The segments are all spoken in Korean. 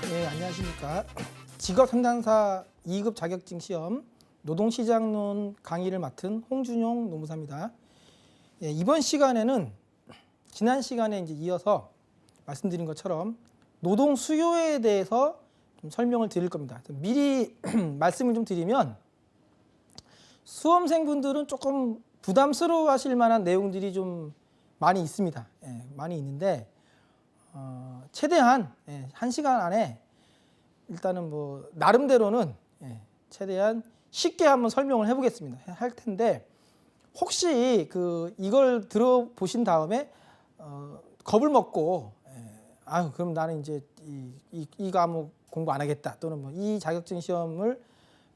네, 안녕하십니까. 직업상담사 2급 자격증 시험 노동시장론 강의를 맡은 홍준용 노무사입니다. 예, 이번 시간에는 지난 시간에 이제 이어서 말씀드린 것처럼 노동 수요에 대해서 좀 설명을 드릴 겁니다. 미리 말씀을 좀 드리면 수험생분들은 조금 부담스러워 하실 만한 내용들이 좀 많이 있습니다. 예, 많이 있는데 최대한 1시간 안에 일단은 뭐 나름대로는 최대한 쉽게 한번 설명을 해보겠습니다. 할 텐데 혹시 이걸 들어보신 다음에 겁을 먹고 아유 그럼 나는 이제 이 과목 공부 안 하겠다 또는 뭐 이 자격증 시험을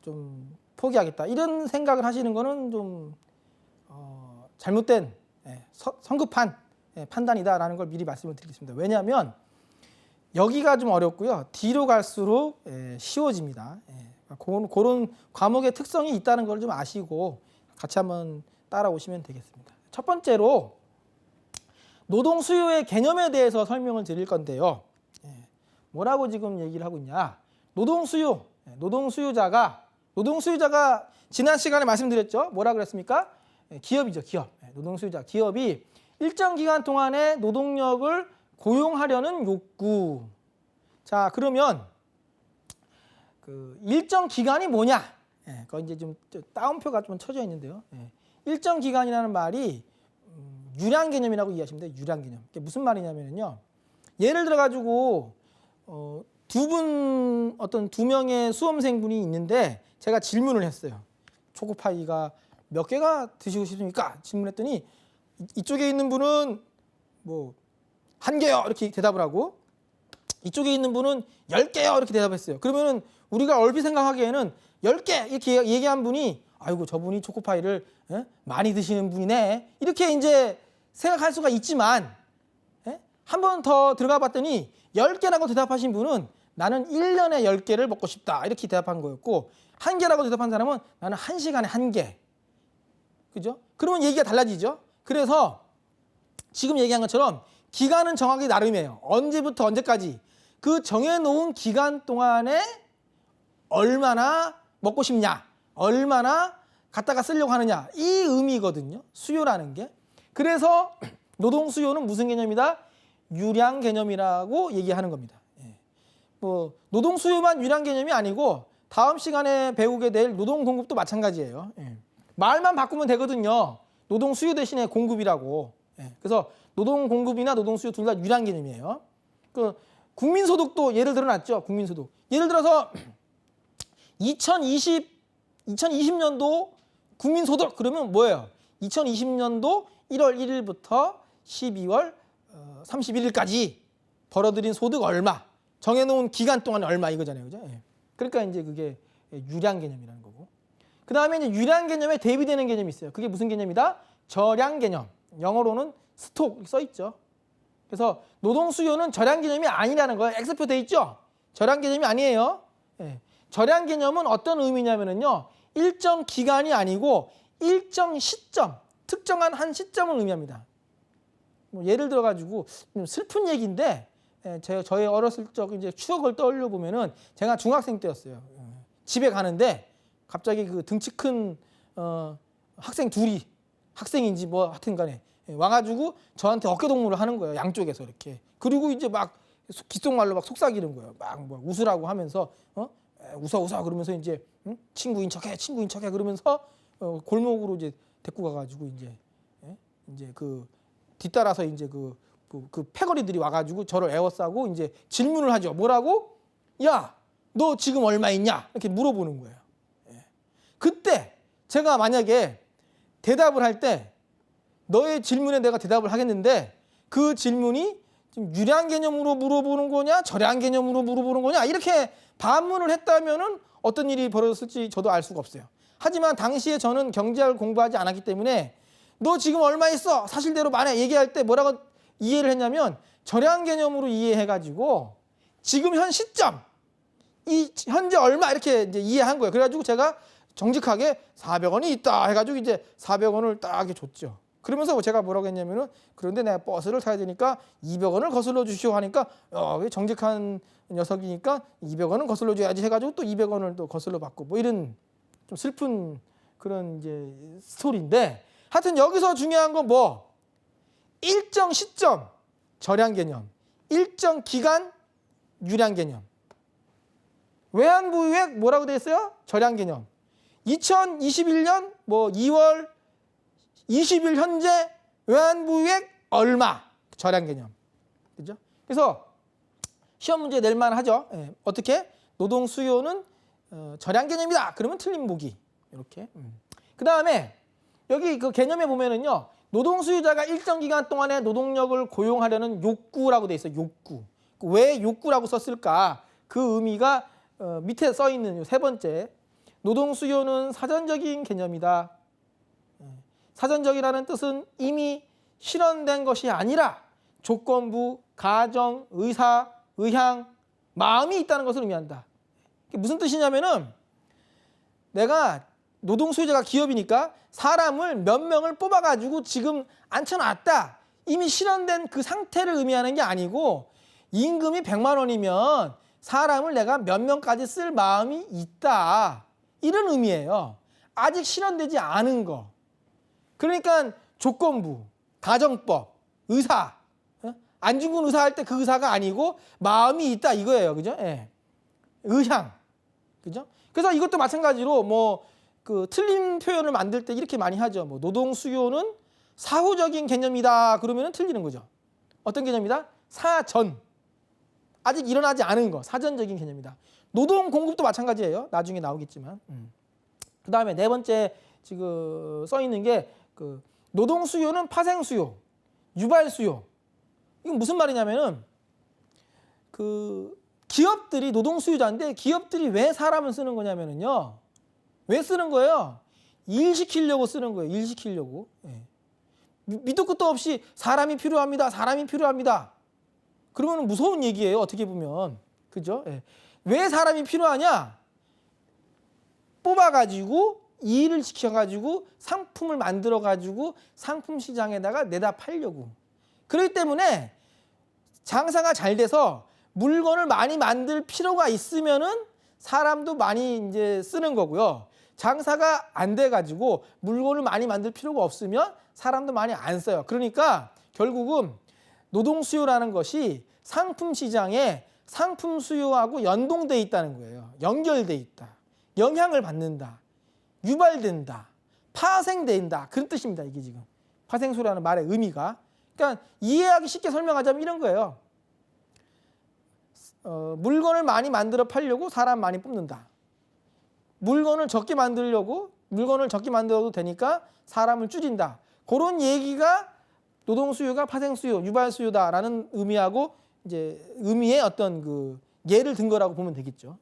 좀 포기하겠다 이런 생각을 하시는 거는 좀 잘못된 성급한 판단이다라는 걸 미리 말씀을 드리겠습니다. 왜냐하면 여기가 좀 어렵고요. 뒤로 갈수록 쉬워집니다. 그런 과목의 특성이 있다는 걸 좀 아시고 같이 한번 따라오시면 되겠습니다. 첫 번째로 노동 수요의 개념에 대해서 설명을 드릴 건데요. 뭐라고 지금 얘기를 하고 있냐? 노동 수요자가 지난 시간에 말씀드렸죠. 뭐라 그랬습니까? 기업이죠, 기업. 노동 수요자, 기업이 일정 기간 동안의 노동력을 고용하려는 욕구. 자, 그러면 일정 기간이 뭐냐? 그거 이제 좀 따옴표가 좀 쳐져 있는데요. 일정 기간이라는 말이 유량 개념이라고 이해하시면 돼요. 유량 개념. 그게 무슨 말이냐면요. 예를 들어 가지고 두 명의 수험생분이 있는데 제가 질문을 했어요. 초코파이가 몇 개가 드시고 싶습니까? 질문했더니 이쪽에 있는 분은 뭐 1개요 이렇게 대답을 하고 이쪽에 있는 분은 10개요 이렇게 대답했어요. 그러면은 우리가 얼핏 생각하기에는 10개 이렇게 얘기한 분이 아이고 저분이 초코파이를 많이 드시는 분이네 이렇게 이제 생각할 수가 있지만 한 번 더 들어가 봤더니 10개라고 대답하신 분은 나는 1년에 10개를 먹고 싶다 이렇게 대답한 거였고 1개라고 대답한 사람은 나는 1시간에 1개. 그죠? 그러면 얘기가 달라지죠. 그래서 지금 얘기한 것처럼 기간은 정하기 나름이에요. 언제부터 언제까지 그 정해놓은 기간 동안에 얼마나 먹고 싶냐, 얼마나 갖다가 쓰려고 하느냐 이 의미거든요. 수요라는 게. 그래서 노동 수요는 무슨 개념이다? 유량 개념이라고 얘기하는 겁니다. 뭐 노동 수요만 유량 개념이 아니고 다음 시간에 배우게 될 노동 공급도 마찬가지예요. 말만 바꾸면 되거든요. 노동 수요 대신에 공급이라고. 그래서 노동 공급이나 노동 수요 둘 다 유량 개념이에요. 국민소득도 예를 들어 놨죠. 국민소득. 예를 들어서 2020년도 국민소득 그러면 뭐예요? 2020년도 1월 1일부터 12월 31일까지 벌어들인 소득 얼마, 정해놓은 기간 동안 얼마 이거잖아요. 그죠? 그러니까 이제 그게 유량 개념이라는 거고. 그 다음에 이제 유량 개념에 대비되는 개념이 있어요. 그게 무슨 개념이다? 저량 개념. 영어로는 스톡 써 있죠. 그래서 노동 수요는 저량 개념이 아니라는 거예요. X표 돼 있죠? 저량 개념이 아니에요. 저량 개념은 어떤 의미냐면요. 일정 기간이 아니고 일정 시점, 특정한 한 시점을 의미합니다. 뭐 예를 들어 가지고 좀 슬픈 얘기인데 저의 어렸을 적 이제 추억을 떠올려 보면은 제가 중학생 때였어요. 집에 가는데 갑자기 그 등치 큰 학생 둘이 학생인지 뭐 하여튼간에 와가지고 저한테 어깨동무를 하는 거예요. 양쪽에서 이렇게. 그리고 이제 막 귓속말로 막 속삭이는 거예요. 막 뭐 웃으라고 하면서 웃어 그러면서 이제 친구인 척해 그러면서 골목으로 이제 데리고 가가지고 이제 그 뒤따라서 이제 그 패거리들이 와가지고 저를 에워싸고 이제 질문을 하죠. 뭐라고? 야, 너 지금 얼마 있냐? 이렇게 물어보는 거예요. 그때 제가 만약에 대답을 할 때 너의 질문에 내가 대답을 하겠는데 그 질문이 지금 유량 개념으로 물어보는 거냐, 저량 개념으로 물어보는 거냐 이렇게 반문을 했다면은 어떤 일이 벌어졌을지 저도 알 수가 없어요. 하지만 당시에 저는 경제학을 공부하지 않았기 때문에 너 지금 얼마 있어? 사실대로 말해. 얘기할 때 뭐라고 이해를 했냐면 저량 개념으로 이해해가지고 지금 현 시점, 이 현재 얼마 이렇게 이제 이해한 거예요. 그래가지고 제가 정직하게 400원이 있다 해가지고 이제 400원을 딱 줬죠. 그러면서 제가 뭐라고 했냐면은 그런데 내가 버스를 타야 되니까 200원을 거슬러 주시오 하니까 왜 정직한 녀석이니까 200원은 거슬러 줘야지 해가지고 또 200원을 또 거슬러 받고 뭐 이런 좀 슬픈 그런 이제 스토리인데 하여튼 여기서 중요한 건 뭐 일정 시점 절약 개념, 일정 기간 유량 개념. 외환부유액 뭐라고 돼 있어요? 절약 개념. 2021년 뭐 2월 20일 현재 외환부유액 얼마 절약 개념. 그죠? 그래서 시험 문제 낼 만하죠. 예. 어떻게? 노동 수요는 절약 개념이다. 그러면 틀린 보기. 이렇게. 그다음에 여기 그 개념에 보면은요. 노동 수요자가 일정 기간 동안에 노동력을 고용하려는 욕구라고 돼 있어요. 욕구. 왜 욕구라고 썼을까? 그 의미가 밑에 써 있는 세 번째. 노동 수요는 사전적인 개념이다. 사전적이라는 뜻은 이미 실현된 것이 아니라 조건부, 가정, 의사, 의향, 마음이 있다는 것을 의미한다. 무슨 뜻이냐면은 내가 노동 수요자가 기업이니까 사람을 몇 명을 뽑아가지고 지금 앉혀놨다. 이미 실현된 그 상태를 의미하는 게 아니고 임금이 100만 원이면 사람을 내가 몇 명까지 쓸 마음이 있다. 이런 의미예요. 아직 실현되지 않은 거. 그러니까 조건부, 가정법, 의사, 안중근 의사 할 때 그 의사가 아니고 마음이 있다 이거예요. 그죠? 예. 의향. 그죠? 그래서 이것도 마찬가지로 뭐 그 틀린 표현을 만들 때 이렇게 많이 하죠. 뭐 노동 수요는 사후적인 개념이다. 그러면은 틀리는 거죠. 어떤 개념이다? 사전. 아직 일어나지 않은 거. 사전적인 개념이다. 노동 공급도 마찬가지예요. 나중에 나오겠지만. 그다음에 네 번째 지금 써 있는 게 그 노동 수요는 파생 수요, 유발 수요. 이건 무슨 말이냐면은 그 기업들이 노동 수요자인데 기업들이 왜 사람을 쓰는 거냐면은요. 왜 쓰는 거예요? 일 시키려고 쓰는 거예요. 일 시키려고. 예. 밑도 끝도 없이 사람이 필요합니다. 사람이 필요합니다. 그러면 무서운 얘기예요. 어떻게 보면. 그죠? 예. 왜 사람이 필요하냐? 뽑아가지고 일을 시켜가지고 상품을 만들어가지고 상품 시장에다가 내다 팔려고. 그렇기 때문에 장사가 잘 돼서 물건을 많이 만들 필요가 있으면은 사람도 많이 이제 쓰는 거고요. 장사가 안 돼가지고 물건을 많이 만들 필요가 없으면 사람도 많이 안 써요. 그러니까 결국은 노동 수요라는 것이 상품 시장에 상품 수요하고 연동돼 있다는 거예요. 연결돼 있다. 영향을 받는다. 유발된다. 파생된다. 그런 뜻입니다. 이게 지금. 파생수라는 말의 의미가. 그러니까 이해하기 쉽게 설명하자면 이런 거예요. 물건을 많이 만들어 팔려고 사람 많이 뽑는다. 물건을 적게 만들려고 물건을 적게 만들어도 되니까 사람을 줄인다. 그런 얘기가 노동 수요가 파생 수요, 유발 수요다라는 의미하고 이제 의미의 어떤 그 예를 든 거라고 보면 되겠죠.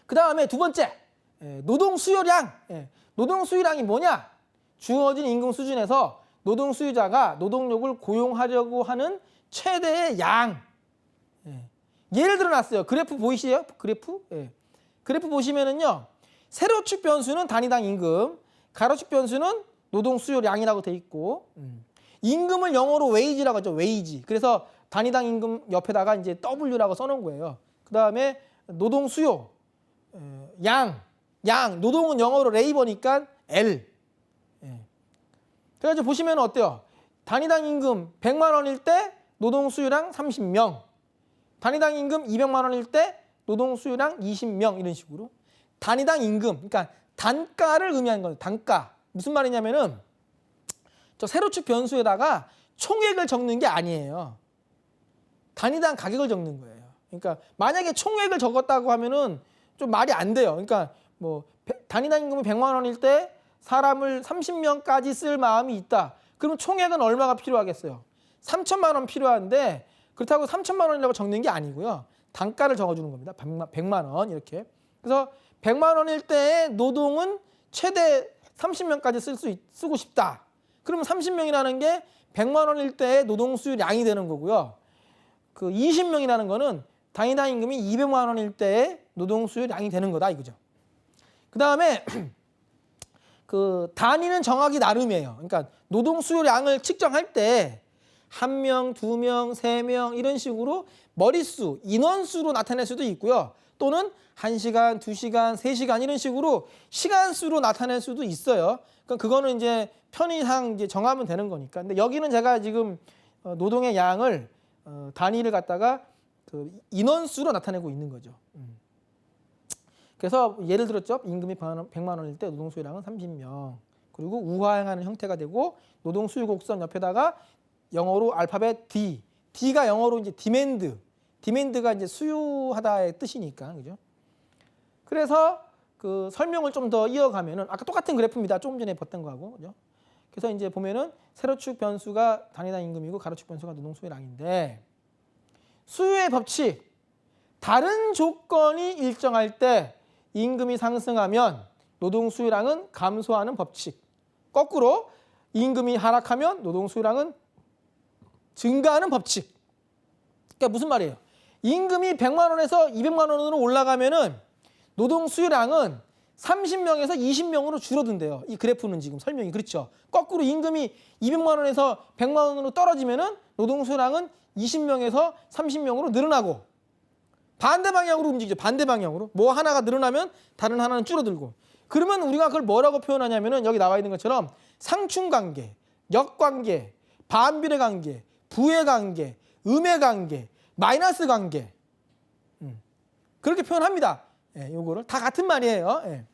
그 다음에 두 번째 노동 수요량. 노동 수요량이 뭐냐? 주어진 임금 수준에서 노동 수요자가 노동력을 고용하려고 하는 최대의 양. 예를 들어놨어요. 그래프 보이시죠? 그래프? 그래프 보시면은요. 세로축 변수는 단위당 임금, 가로축 변수는 노동 수요량이라고 돼 있고, 임금을 영어로 웨이지라고 하죠. 웨이지. 그래서 단위당 임금 옆에다가 이제 W라고 써놓은 거예요. 그 다음에 노동 수요, 양, 노동은 영어로 레이버니까 L. 그래가지고 보시면 어때요? 단위당 임금 100만 원일 때 노동 수요량 30명, 단위당 임금 200만 원일 때 노동 수요량 20명 이런 식으로 단위당 임금, 그러니까 단가를 의미하는 거예요. 단가. 무슨 말이냐면은 저 세로축 변수에다가 총액을 적는 게 아니에요. 단위당 가격을 적는 거예요. 그러니까 만약에 총액을 적었다고 하면은 좀 말이 안 돼요. 그러니까 뭐 단위당 임금이 100만 원일 때 사람을 30명까지 쓸 마음이 있다. 그럼 총액은 얼마가 필요하겠어요? 3천만 원 필요한데 그렇다고 3천만 원이라고 적는 게 아니고요. 단가를 적어주는 겁니다. 100만 원 이렇게. 그래서 100만 원일 때 노동은 최대 30명까지 쓰고 싶다. 그러면 30명이라는 게 100만 원일 때 노동 수요량이 되는 거고요. 그 20명이라는 거는 단위당 임금이 200만 원일 때 노동 수요량이 되는 거다 이거죠. 그 다음에 그 단위는 정하기 나름이에요. 그러니까 노동 수요량을 측정할 때 1명, 2명, 3명 이런 식으로 머릿수, 인원수로 나타낼 수도 있고요. 또는 1시간, 2시간, 3시간 이런 식으로 시간수로 나타낼 수도 있어요. 그러니까 그거는 이제 편의상 이제 정하면 되는 거니까. 근데 여기는 제가 지금 노동의 양을 단위를 갖다가 그 인원수로 나타내고 있는 거죠. 그래서 예를 들었죠. 임금이 100만 원일 때 노동 수요량은 30명. 그리고 우하향하는 형태가 되고 노동 수요 곡선 옆에다가 영어로 알파벳 D. D가 영어로 이제 디맨드. 디맨드가 이제 수요하다의 뜻이니까. 그죠? 그래서 그 설명을 좀 더 이어가면은 아까 똑같은 그래프입니다. 조금 전에 봤던 거하고. 그죠? 그래서 이제 보면은 세로축 변수가 단위당 임금이고 가로축 변수가 노동 수요량인데 수요의 법칙. 다른 조건이 일정할 때 임금이 상승하면 노동 수요량은 감소하는 법칙. 거꾸로 임금이 하락하면 노동 수요량은 증가하는 법칙. 그러니까 무슨 말이에요? 임금이 100만 원에서 200만 원으로 올라가면은 노동 수요량은 30명에서 20명으로 줄어든대요. 이 그래프는 지금 설명이 그렇죠. 거꾸로 임금이 200만 원에서 100만 원으로 떨어지면은 노동 수요량은 20명에서 30명으로 늘어나고 반대 방향으로 움직이죠. 반대 방향으로. 뭐 하나가 늘어나면 다른 하나는 줄어들고. 그러면 우리가 그걸 뭐라고 표현하냐면은 여기 나와 있는 것처럼 상충관계, 역관계, 반비례 관계, 부의 관계, 음의 관계, 마이너스 관계. 그렇게 표현합니다. 예, 요거를 다 같은 말이에요. 예.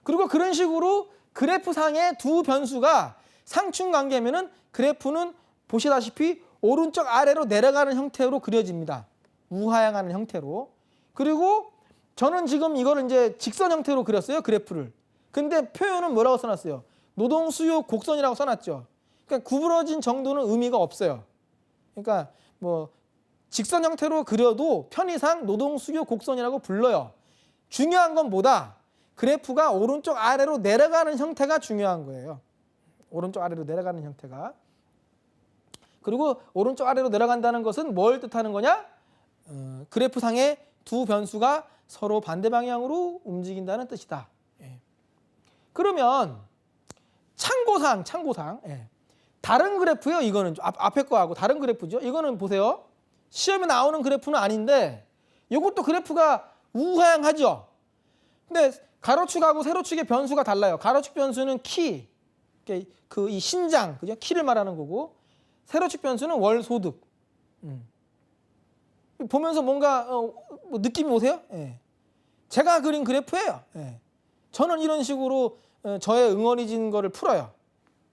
그리고 그런 식으로 그래프상의 두 변수가 상충관계면은 그래프는 보시다시피 오른쪽 아래로 내려가는 형태로 그려집니다. 우하향하는 형태로. 그리고 저는 지금 이거를 이제 직선 형태로 그렸어요. 그래프를. 근데 표현은 뭐라고 써놨어요? 노동 수요 곡선이라고 써놨죠. 그러니까 구부러진 정도는 의미가 없어요. 그러니까 뭐 직선 형태로 그려도 편의상 노동 수요 곡선이라고 불러요. 중요한 건 뭐다? 그래프가 오른쪽 아래로 내려가는 형태가 중요한 거예요. 오른쪽 아래로 내려가는 형태가. 그리고 오른쪽 아래로 내려간다는 것은 뭘 뜻하는 거냐? 그래프상의 두 변수가 서로 반대 방향으로 움직인다는 뜻이다. 예. 그러면 참고사항. 예. 다른 그래프요. 이거는 앞에 거하고 다른 그래프죠. 이거는 보세요. 시험에 나오는 그래프는 아닌데 이것도 그래프가 우하향하죠. 근데 가로축하고 세로축의 변수가 달라요. 가로축 변수는 키, 그 이 신장, 그죠? 키를 말하는 거고 세로축 변수는 월 소득. 보면서 뭔가 뭐 느낌이 오세요? 예. 제가 그린 그래프예요. 예. 저는 이런 식으로 저의 응어리진 거를 풀어요.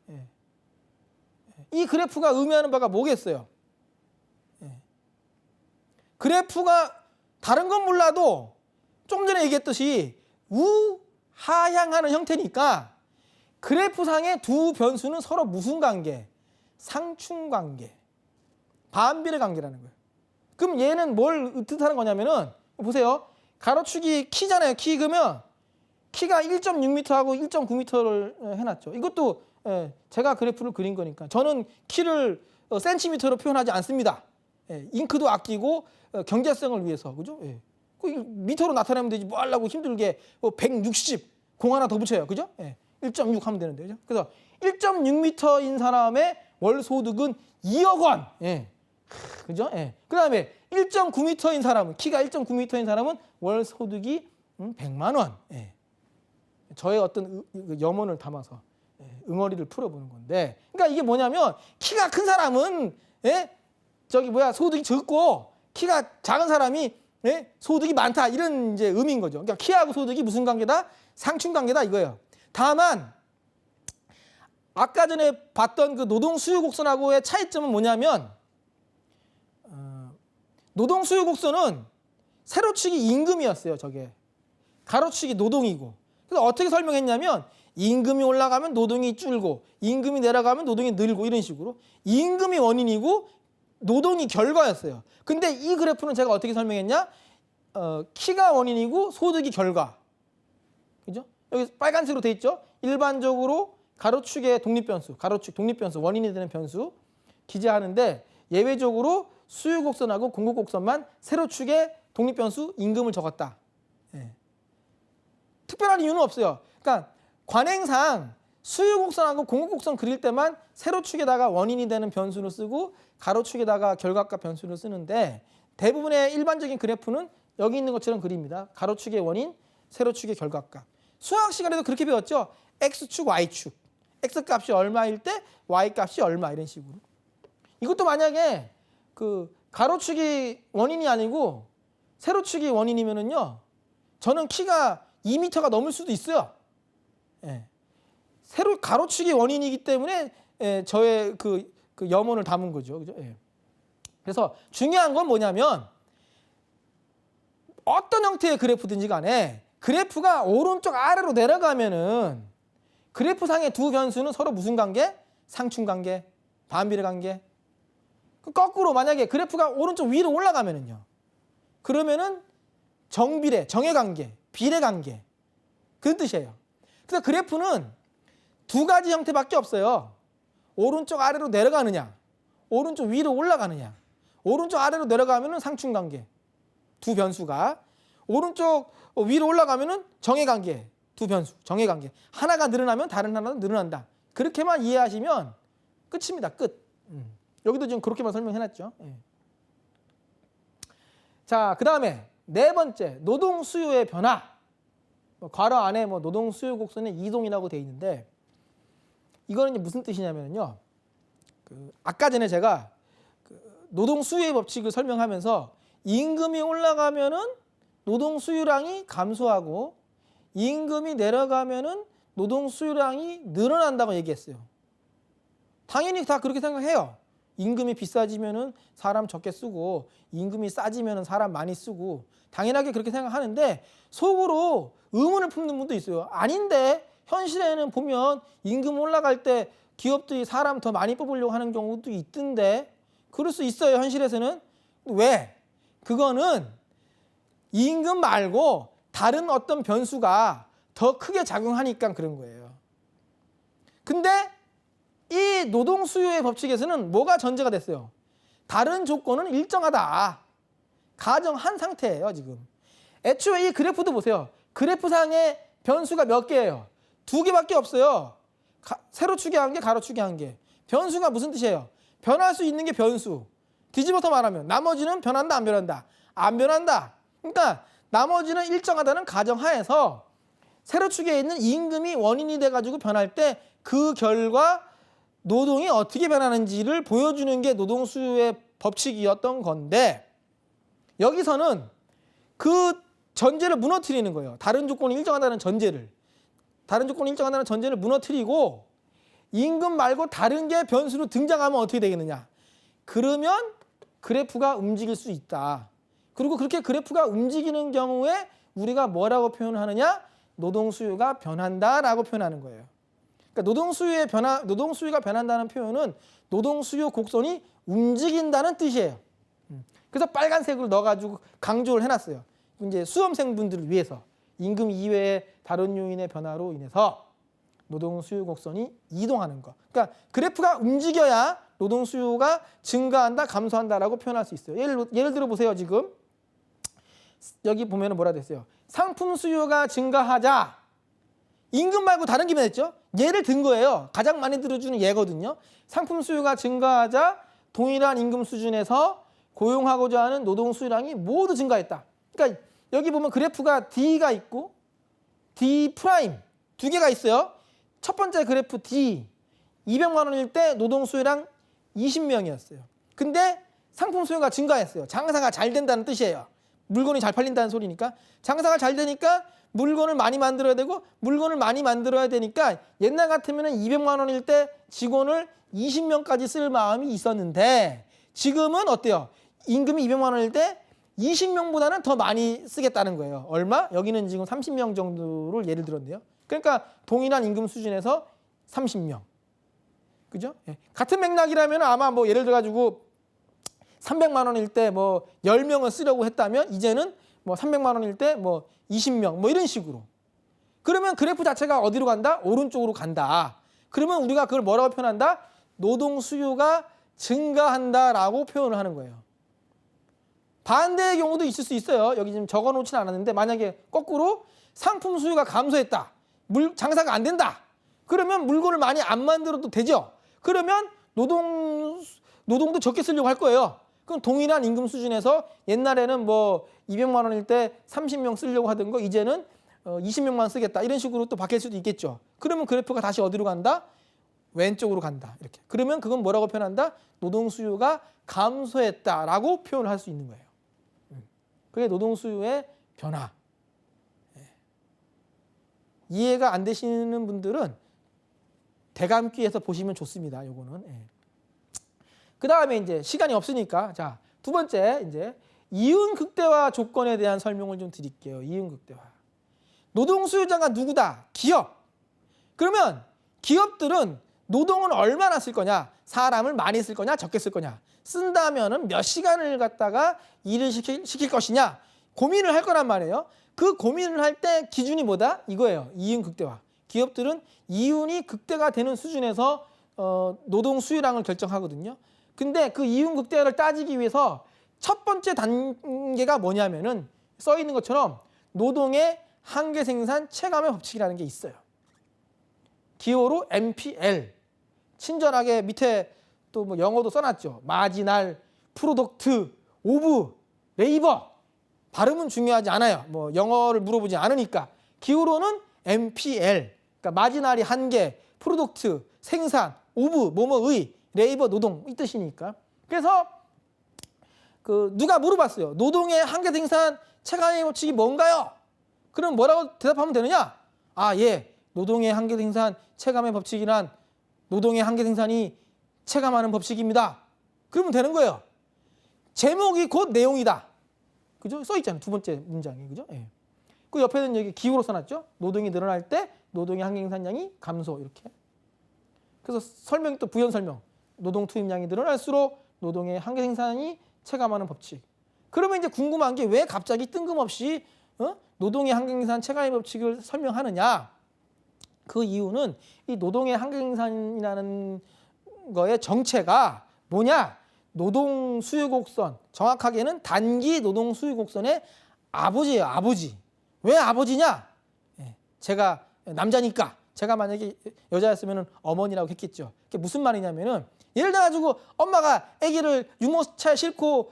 예. 이 그래프가 의미하는 바가 뭐겠어요? 예. 그래프가 다른 건 몰라도 좀 전에 얘기했듯이 우하향하는 형태니까 그래프상의 두 변수는 서로 무슨 관계? 상충관계, 반비례 관계라는 거예요. 그럼 얘는 뭘 뜻하는 거냐면은 보세요. 가로축이 키잖아요. 키. 그러면 키가 1.6m하고 1.9m를 해놨죠. 이것도 제가 그래프를 그린 거니까 저는 키를 센티미터로 표현하지 않습니다. 잉크도 아끼고 경제성을 위해서. 그죠? 미터로 나타내면 되지 뭐 하려고 힘들게 160 공 하나 더 붙여요. 그죠? 1.6 하면 되는데. 그죠? 그래서 1.6m인 사람의 월 소득은 2억 원. 그죠? 그 다음에 1.9m인 사람은, 키가 1.9m인 사람은 월 소득이 100만 원. 저의 어떤 염원을 담아서 응어리를 풀어보는 건데. 그러니까 이게 뭐냐면 키가 큰 사람은 소득이 적고 키가 작은 사람이 소득이 많다. 이런 이제 의미인 거죠. 그러니까 키하고 소득이 무슨 관계다? 상충관계다 이거예요. 다만 아까 전에 봤던 그 노동 수요 곡선하고의 차이점은 뭐냐면 노동 수요 곡선은 세로축이 임금이었어요. 저게 가로축이 노동이고. 그래서 어떻게 설명했냐면 임금이 올라가면 노동이 줄고 임금이 내려가면 노동이 늘고 이런 식으로 임금이 원인이고 노동이 결과였어요. 근데 이 그래프는 제가 어떻게 설명했냐? 키가 원인이고 소득이 결과. 그죠? 여기 빨간색으로 돼 있죠? 일반적으로 가로축의 독립변수, 가로축 독립변수, 원인이 되는 변수 기재하는데 예외적으로 수요곡선하고 공급곡선만 세로축의 독립변수 임금을 적었다. 특별한 이유는 없어요. 그러니까 관행상 수유곡선하고 공급곡선 그릴 때만 세로축에다가 원인이 되는 변수를 쓰고 가로축에다가 결과값 변수를 쓰는데 대부분의 일반적인 그래프는 여기 있는 것처럼 그립니다. 가로축의 원인, 세로축의 결과값. 수학 시간에도 그렇게 배웠죠. X축, Y축. X값이 얼마일 때 Y값이 얼마 이런 식으로. 이것도 만약에 그 가로축이 원인이 아니고 세로축이 원인이면은요. 저는 키가 2m가 넘을 수도 있어요. 예. 가로축이 원인이기 때문에 저의 그 염원을 담은 거죠. 그죠? 예. 그래서 중요한 건 뭐냐면 어떤 형태의 그래프든지 간에 그래프가 오른쪽 아래로 내려가면은 그래프상의 두 변수는 서로 무슨 관계? 상충관계, 반비례 관계. 거꾸로 만약에 그래프가 오른쪽 위로 올라가면은요. 그러면은 정비례, 정해관계, 비례관계. 그런 뜻이에요. 그래서 그래프는 두 가지 형태밖에 없어요. 오른쪽 아래로 내려가느냐, 오른쪽 위로 올라가느냐. 오른쪽 아래로 내려가면은 상충관계, 두 변수가. 오른쪽 위로 올라가면은 정해관계, 두 변수, 정해관계. 하나가 늘어나면 다른 하나는 늘어난다. 그렇게만 이해하시면 끝입니다. 끝. 여기도 지금 그렇게만 설명해놨죠. 예. 자, 그 다음에 네 번째, 노동 수요의 변화. 괄호 안에 노동 수요 곡선의 이동이라고 되어 있는데 이거는 이제 무슨 뜻이냐면요. 아까 전에 제가 노동 수요의 법칙을 설명하면서 임금이 올라가면은 노동 수요량이 감소하고 임금이 내려가면은 노동 수요량이 늘어난다고 얘기했어요. 당연히 다 그렇게 생각해요. 임금이 비싸지면은 사람 적게 쓰고 임금이 싸지면은 사람 많이 쓰고 당연하게 그렇게 생각하는데 속으로 의문을 품는 분도 있어요. 아닌데 현실에는 보면 임금 올라갈 때 기업들이 사람 더 많이 뽑으려고 하는 경우도 있던데 그럴 수 있어요. 현실에서는. 왜? 그거는 임금 말고 다른 어떤 변수가 더 크게 작용하니까 그런 거예요. 근데 이 노동 수요의 법칙에서는 뭐가 전제가 됐어요? 다른 조건은 일정하다. 가정한 상태예요, 지금. 애초에 이 그래프도 보세요. 그래프상에 변수가 몇 개예요? 두 개밖에 없어요. 세로축의 한 개, 가로축의 한 개. 변수가 무슨 뜻이에요? 변할 수 있는 게 변수. 뒤집어서 말하면 나머지는 변한다, 안 변한다? 안 변한다. 그러니까 나머지는 일정하다는 가정하에서 세로축에 있는 임금이 원인이 돼가지고 변할 때 그 결과 노동이 어떻게 변하는지를 보여주는 게 노동 수요의 법칙이었던 건데 여기서는 그 전제를 무너뜨리는 거예요. 다른 조건이 일정하다는 전제를. 다른 조건이 일정하다는 전제를 무너뜨리고 임금 말고 다른 게 변수로 등장하면 어떻게 되겠느냐. 그러면 그래프가 움직일 수 있다. 그리고 그렇게 그래프가 움직이는 경우에 우리가 뭐라고 표현하느냐? 노동 수요가 변한다라고 표현하는 거예요. 그러니까 노동 수요가 변한다는 표현은 노동 수요 곡선이 움직인다는 뜻이에요. 그래서 빨간색을 넣어가지고 강조를 해놨어요. 이제 수험생분들을 위해서 임금 이외의 다른 요인의 변화로 인해서 노동 수요 곡선이 이동하는 거. 그러니까 그래프가 움직여야 노동 수요가 증가한다, 감소한다라고 표현할 수 있어요. 예를 들어 보세요. 지금 여기 보면은 뭐라 됐어요? 상품 수요가 증가하자. 임금 말고 다른 게 변했죠? 예를 든 거예요. 가장 많이 들어주는 예거든요. 상품 수요가 증가하자 동일한 임금 수준에서 고용하고자 하는 노동 수요량이 모두 증가했다. 그러니까 여기 보면 그래프가 D가 있고 D 프라임 두 개가 있어요. 첫 번째 그래프 D 200만 원일 때 노동 수요량 20명이었어요. 근데 상품 수요가 증가했어요. 장사가 잘 된다는 뜻이에요. 물건이 잘 팔린다는 소리니까. 장사가 잘 되니까 물건을 많이 만들어야 되고 물건을 많이 만들어야 되니까 옛날 같으면 200만 원일 때 직원을 20명까지 쓸 마음이 있었는데 지금은 어때요? 임금이 200만 원일 때 20명보다는 더 많이 쓰겠다는 거예요. 얼마? 여기는 지금 30명 정도를 예를 들었네요. 그러니까 동일한 임금 수준에서 30명. 그죠? 예. 같은 맥락이라면 아마 예를 들어가지고 300만 원일 때 10명을 쓰려고 했다면 이제는 300만 원일 때 20명 이런 식으로. 그러면 그래프 자체가 어디로 간다? 오른쪽으로 간다. 그러면 우리가 그걸 뭐라고 표현한다? 노동 수요가 증가한다라고 표현을 하는 거예요. 반대의 경우도 있을 수 있어요. 여기 지금 적어놓지는 않았는데 만약에 거꾸로 상품 수요가 감소했다. 장사가 안 된다. 그러면 물건을 많이 안 만들어도 되죠. 그러면 노동도 적게 쓰려고 할 거예요. 그럼 동일한 임금 수준에서 옛날에는 뭐 200만 원일 때 30명 쓰려고 하던 거 이제는 20명만 쓰겠다. 이런 식으로 또 바뀔 수도 있겠죠. 그러면 그래프가 다시 어디로 간다? 왼쪽으로 간다. 이렇게. 그러면 그건 뭐라고 표현한다? 노동 수요가 감소했다라고 표현을 할 수 있는 거예요. 그게 노동 수요의 변화. 이해가 안 되시는 분들은 대감기에서 보시면 좋습니다. 요거는. 그 다음에 이제 시간이 없으니까 자, 두 번째 이제 이윤 극대화 조건에 대한 설명을 좀 드릴게요. 이윤 극대화. 노동 수요자가 누구다? 기업. 그러면 기업들은 노동을 얼마나 쓸 거냐? 사람을 많이 쓸 거냐? 적게 쓸 거냐? 쓴다면은 몇 시간을 갖다가 일을 시킬 것이냐? 고민을 할 거란 말이에요. 그 고민을 할 때 기준이 뭐다? 이거예요. 이윤 극대화. 기업들은 이윤이 극대가 되는 수준에서 노동 수요량을 결정하거든요. 근데 그 이윤 극대화를 따지기 위해서 첫 번째 단계가 뭐냐면은 써 있는 것처럼 노동의 한계 생산 체감의 법칙이라는 게 있어요. 기호로 MPL. 친절하게 밑에 또 뭐 영어도 써놨죠. 마지날, 프로덕트, 오브, 레이버. 발음은 중요하지 않아요. 뭐 영어를 물어보지 않으니까. 기호로는 MPL. 그러니까 마지날이 한계, 프로덕트, 생산, 오브, 뭐뭐의, 레이버, 노동 이 뜻이니까. 그래서 그 누가 물어봤어요. 노동의 한계 생산 체감의 법칙이 뭔가요? 그럼 뭐라고 대답하면 되느냐? 아, 예. 노동의 한계 생산 체감의 법칙이란 노동의 한계 생산이 체감하는 법칙입니다. 그러면 되는 거예요. 제목이 곧 내용이다. 그죠? 써 있잖아요. 두 번째 문장에. 그죠? 예. 그 옆에는 여기 기호로 써놨죠. 노동이 늘어날 때 노동의 한계 생산량이 감소 이렇게. 그래서 설명이 또 부연 설명. 노동 투입량이 늘어날수록 노동의 한계 생산이 체감하는 법칙. 그러면 이제 궁금한 게 왜 갑자기 뜬금없이 노동의 한계 생산 체감의 법칙을 설명하느냐? 그 이유는 이 노동의 한계 생산이라는 거의 정체가 뭐냐? 노동 수요 곡선, 정확하게는 단기 노동 수요 곡선의 아버지예요. 아버지. 왜 아버지냐? 제가 남자니까. 제가 만약에 여자였으면 어머니라고 했겠죠. 그게 무슨 말이냐면은 예를 들어가지고 엄마가 아기를 유모차에 싣고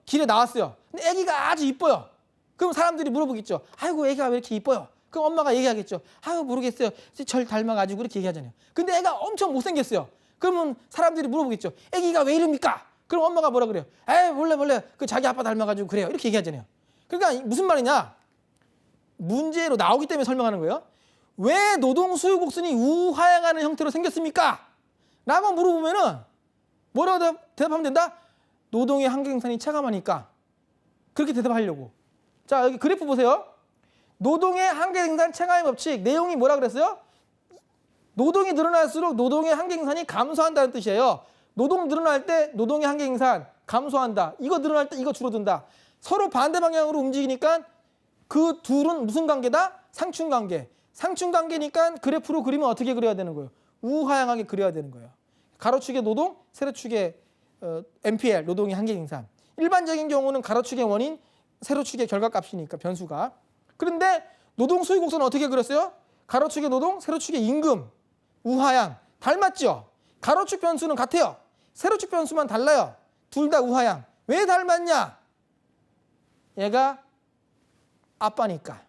길에 나왔어요. 근데 아기가 아주 이뻐요. 그럼 사람들이 물어보겠죠. 아이고 아기가 왜 이렇게 이뻐요? 그럼 엄마가 얘기하겠죠. 아유 모르겠어요. 절 닮아가지고 이렇게 얘기하잖아요. 근데 애가 엄청 못생겼어요. 그러면 사람들이 물어보겠죠. 애기가 왜 이럽니까? 그럼 엄마가 뭐라 그래요? 에이 몰래 그 자기 아빠 닮아가지고 그래요. 이렇게 얘기하잖아요. 그러니까 무슨 말이냐? 문제로 나오기 때문에 설명하는 거예요. 왜 노동 수요 곡선이 우하향하는 형태로 생겼습니까? 라고 물어보면은 뭐라고 대답하면 된다? 노동의 한계 생산이 체감하니까. 그렇게 대답하려고. 자 여기 그래프 보세요. 노동의 한계 생산 체감의 법칙 내용이 뭐라 그랬어요? 노동이 늘어날수록 노동의 한계 생산이 감소한다는 뜻이에요. 노동 늘어날 때 노동의 한계 생산 감소한다. 이거 늘어날 때 이거 줄어든다. 서로 반대 방향으로 움직이니까 그 둘은 무슨 관계다? 상충 관계. 상충 관계니까 그래프로 그리면 어떻게 그려야 되는 거예요? 우하향하게 그려야 되는 거예요. 가로축의 노동, 세로축의 MPL, 노동의 한계 생산. 일반적인 경우는 가로축의 원인, 세로축의 결과값이니까 변수가. 그런데 노동 수요 곡선은 어떻게 그렸어요? 가로축의 노동, 세로축의 임금, 우하향. 닮았죠? 가로축 변수는 같아요. 세로축 변수만 달라요. 둘 다 우하향. 왜 닮았냐? 얘가 아빠니까.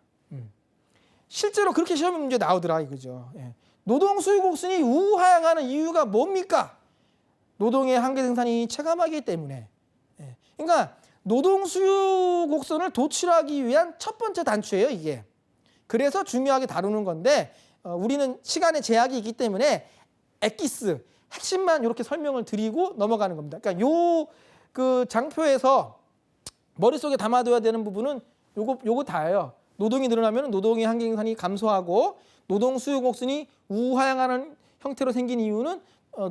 실제로 그렇게 시험 문제 나오더라 이거죠. 예. 노동 수요 곡선이 우하향하는 이유가 뭡니까? 노동의 한계 생산이 체감하기 때문에. 예. 그러니까 노동 수요 곡선을 도출하기 위한 첫 번째 단추예요, 이게. 그래서 중요하게 다루는 건데 우리는 시간의 제약이 있기 때문에 엑기스 핵심만 이렇게 설명을 드리고 넘어가는 겁니다. 그러니까 그 장표에서 머릿속에 담아둬야 되는 부분은 요거 다예요. 노동이 늘어나면 노동의 한계 생산이 감소하고 노동 수요 곡선이 우하향하는 형태로 생긴 이유는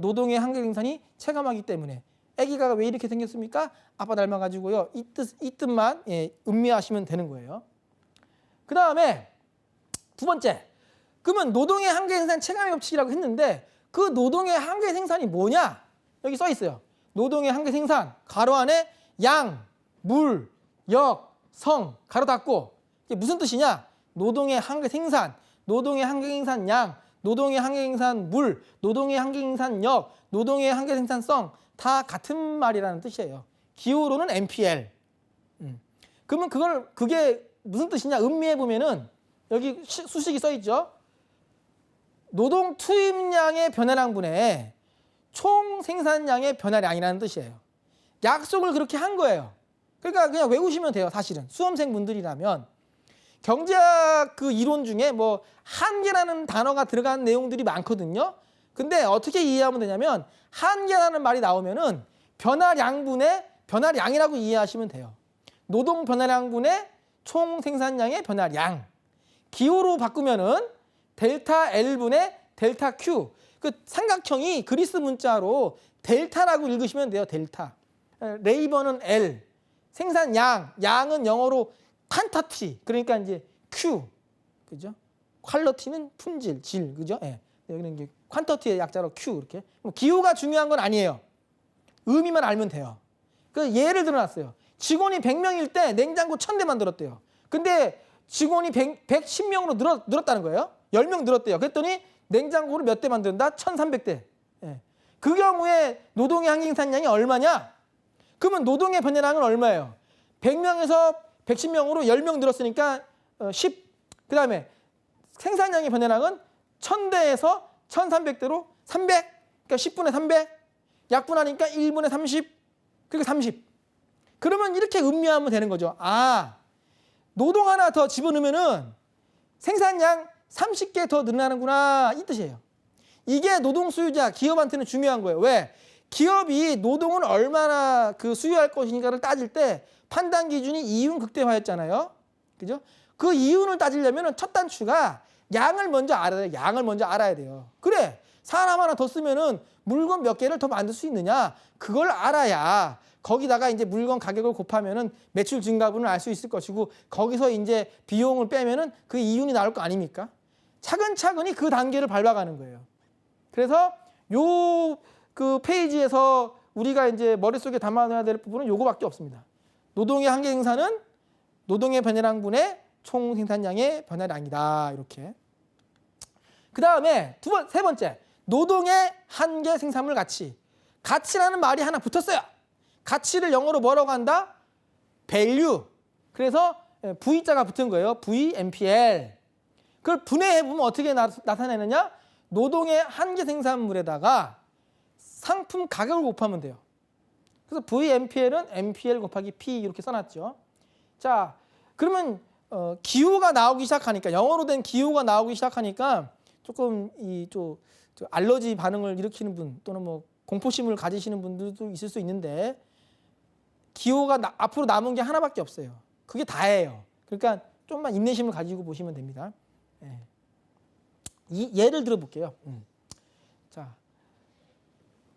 노동의 한계 생산이 체감하기 때문에. 아기가 왜 이렇게 생겼습니까? 아빠 닮아가지고요. 이 뜻만 음미하시면 되는 거예요. 그 다음에 두 번째. 그러면 노동의 한계 생산 체감의 법칙이라고 했는데 그 노동의 한계 생산이 뭐냐? 여기 써 있어요. 노동의 한계 생산 가로 안에 양, 물, 역, 성 가로 닫고 이게 무슨 뜻이냐? 노동의 한계 생산 노동의 한계생산량, 노동의 한계생산물, 노동의 한계생산력, 노동의 한계생산성 다 같은 말이라는 뜻이에요. 기호로는 MPL. 그러면 그게 무슨 뜻이냐? 음미해 보면은 여기 수식이 써 있죠. 노동 투입량의 변화량분의 총 생산량의 변화량이라는 뜻이에요. 약속을 그렇게 한 거예요. 그러니까 그냥 외우시면 돼요. 사실은 수험생분들이라면 경제학 그 이론 중에 뭐 한계라는 단어가 들어간 내용들이 많거든요. 근데 어떻게 이해하면 되냐면 한계라는 말이 나오면은 변화량분의 변화량이라고 이해하시면 돼요. 노동 변화량분의 총 생산량의 변화량. 기호로 바꾸면은 델타 L분의 델타 Q. 그 삼각형이 그리스 문자로 델타라고 읽으시면 돼요. 델타. 레이버는 L. 생산량. 양은 영어로 퀀터티. 그러니까 이제 Q. 그죠? 퀄러티는 품질, 질. 그죠? 예. 여기는 이제 퀀터티의 약자로 Q 이렇게. 기호가 중요한 건 아니에요. 의미만 알면 돼요. 그 예를 들어놨어요. 직원이 100명일 때 냉장고 1000대 만들었대요. 근데 직원이 110명으로 늘었다는 거예요. 10명 늘었대요. 그랬더니 냉장고를 몇 대 만든다? 1300대. 예. 그 경우에 노동의 한계생산량이 얼마냐? 그러면 노동의 변화량은 얼마예요? 100명에서 110명으로 10명 늘었으니까 10. 그 다음에 생산량의 변화량은 1000대에서 1300대로 300. 그러니까 10분의 300. 약분하니까 1분의 30. 그러니까 30. 그러면 이렇게 음미하면 되는 거죠. 아, 노동 하나 더 집어넣으면은 생산량 30개 더 늘어나는구나 이 뜻이에요. 이게 노동 수요자 기업한테는 중요한 거예요. 왜? 기업이 노동을 얼마나 그 수요할 것인가를 따질 때 판단 기준이 이윤 극대화였잖아요. 그죠? 그 이윤을 따지려면 첫 단추가 양을 먼저 알아야 돼요. 양을 먼저 알아야 돼요. 그래. 사람 하나 더 쓰면은 물건 몇 개를 더 만들 수 있느냐? 그걸 알아야 거기다가 이제 물건 가격을 곱하면은 매출 증가분을 알 수 있을 것이고 거기서 이제 비용을 빼면은 그 이윤이 나올 거 아닙니까? 차근차근히 그 단계를 밟아가는 거예요. 그래서 요 그 페이지에서 우리가 이제 머릿속에 담아놔야 될 부분은 요거밖에 없습니다. 노동의 한계 생산은 노동의 변화량분의 총 생산량의 변화량이다. 이렇게. 그 다음에 세 번째. 노동의 한계 생산물 가치. 가치라는 말이 하나 붙었어요. 가치를 영어로 뭐라고 한다? value. 그래서 V자가 붙은 거예요. VMPL. 그걸 분해해보면 어떻게 나타내느냐? 노동의 한계 생산물에다가 상품 가격을 곱하면 돼요. 그래서 VMPL은 MPL 곱하기 P 이렇게 써놨죠. 자, 그러면 기호가 나오기 시작하니까 영어로 된 기호가 나오기 시작하니까 조금 저 알러지 반응을 일으키는 분 또는 뭐 공포심을 가지시는 분들도 있을 수 있는데 기호가 앞으로 남은 게 하나밖에 없어요. 그게 다예요. 그러니까 좀만 인내심을 가지고 보시면 됩니다. 예. 예를 들어 볼게요. 자,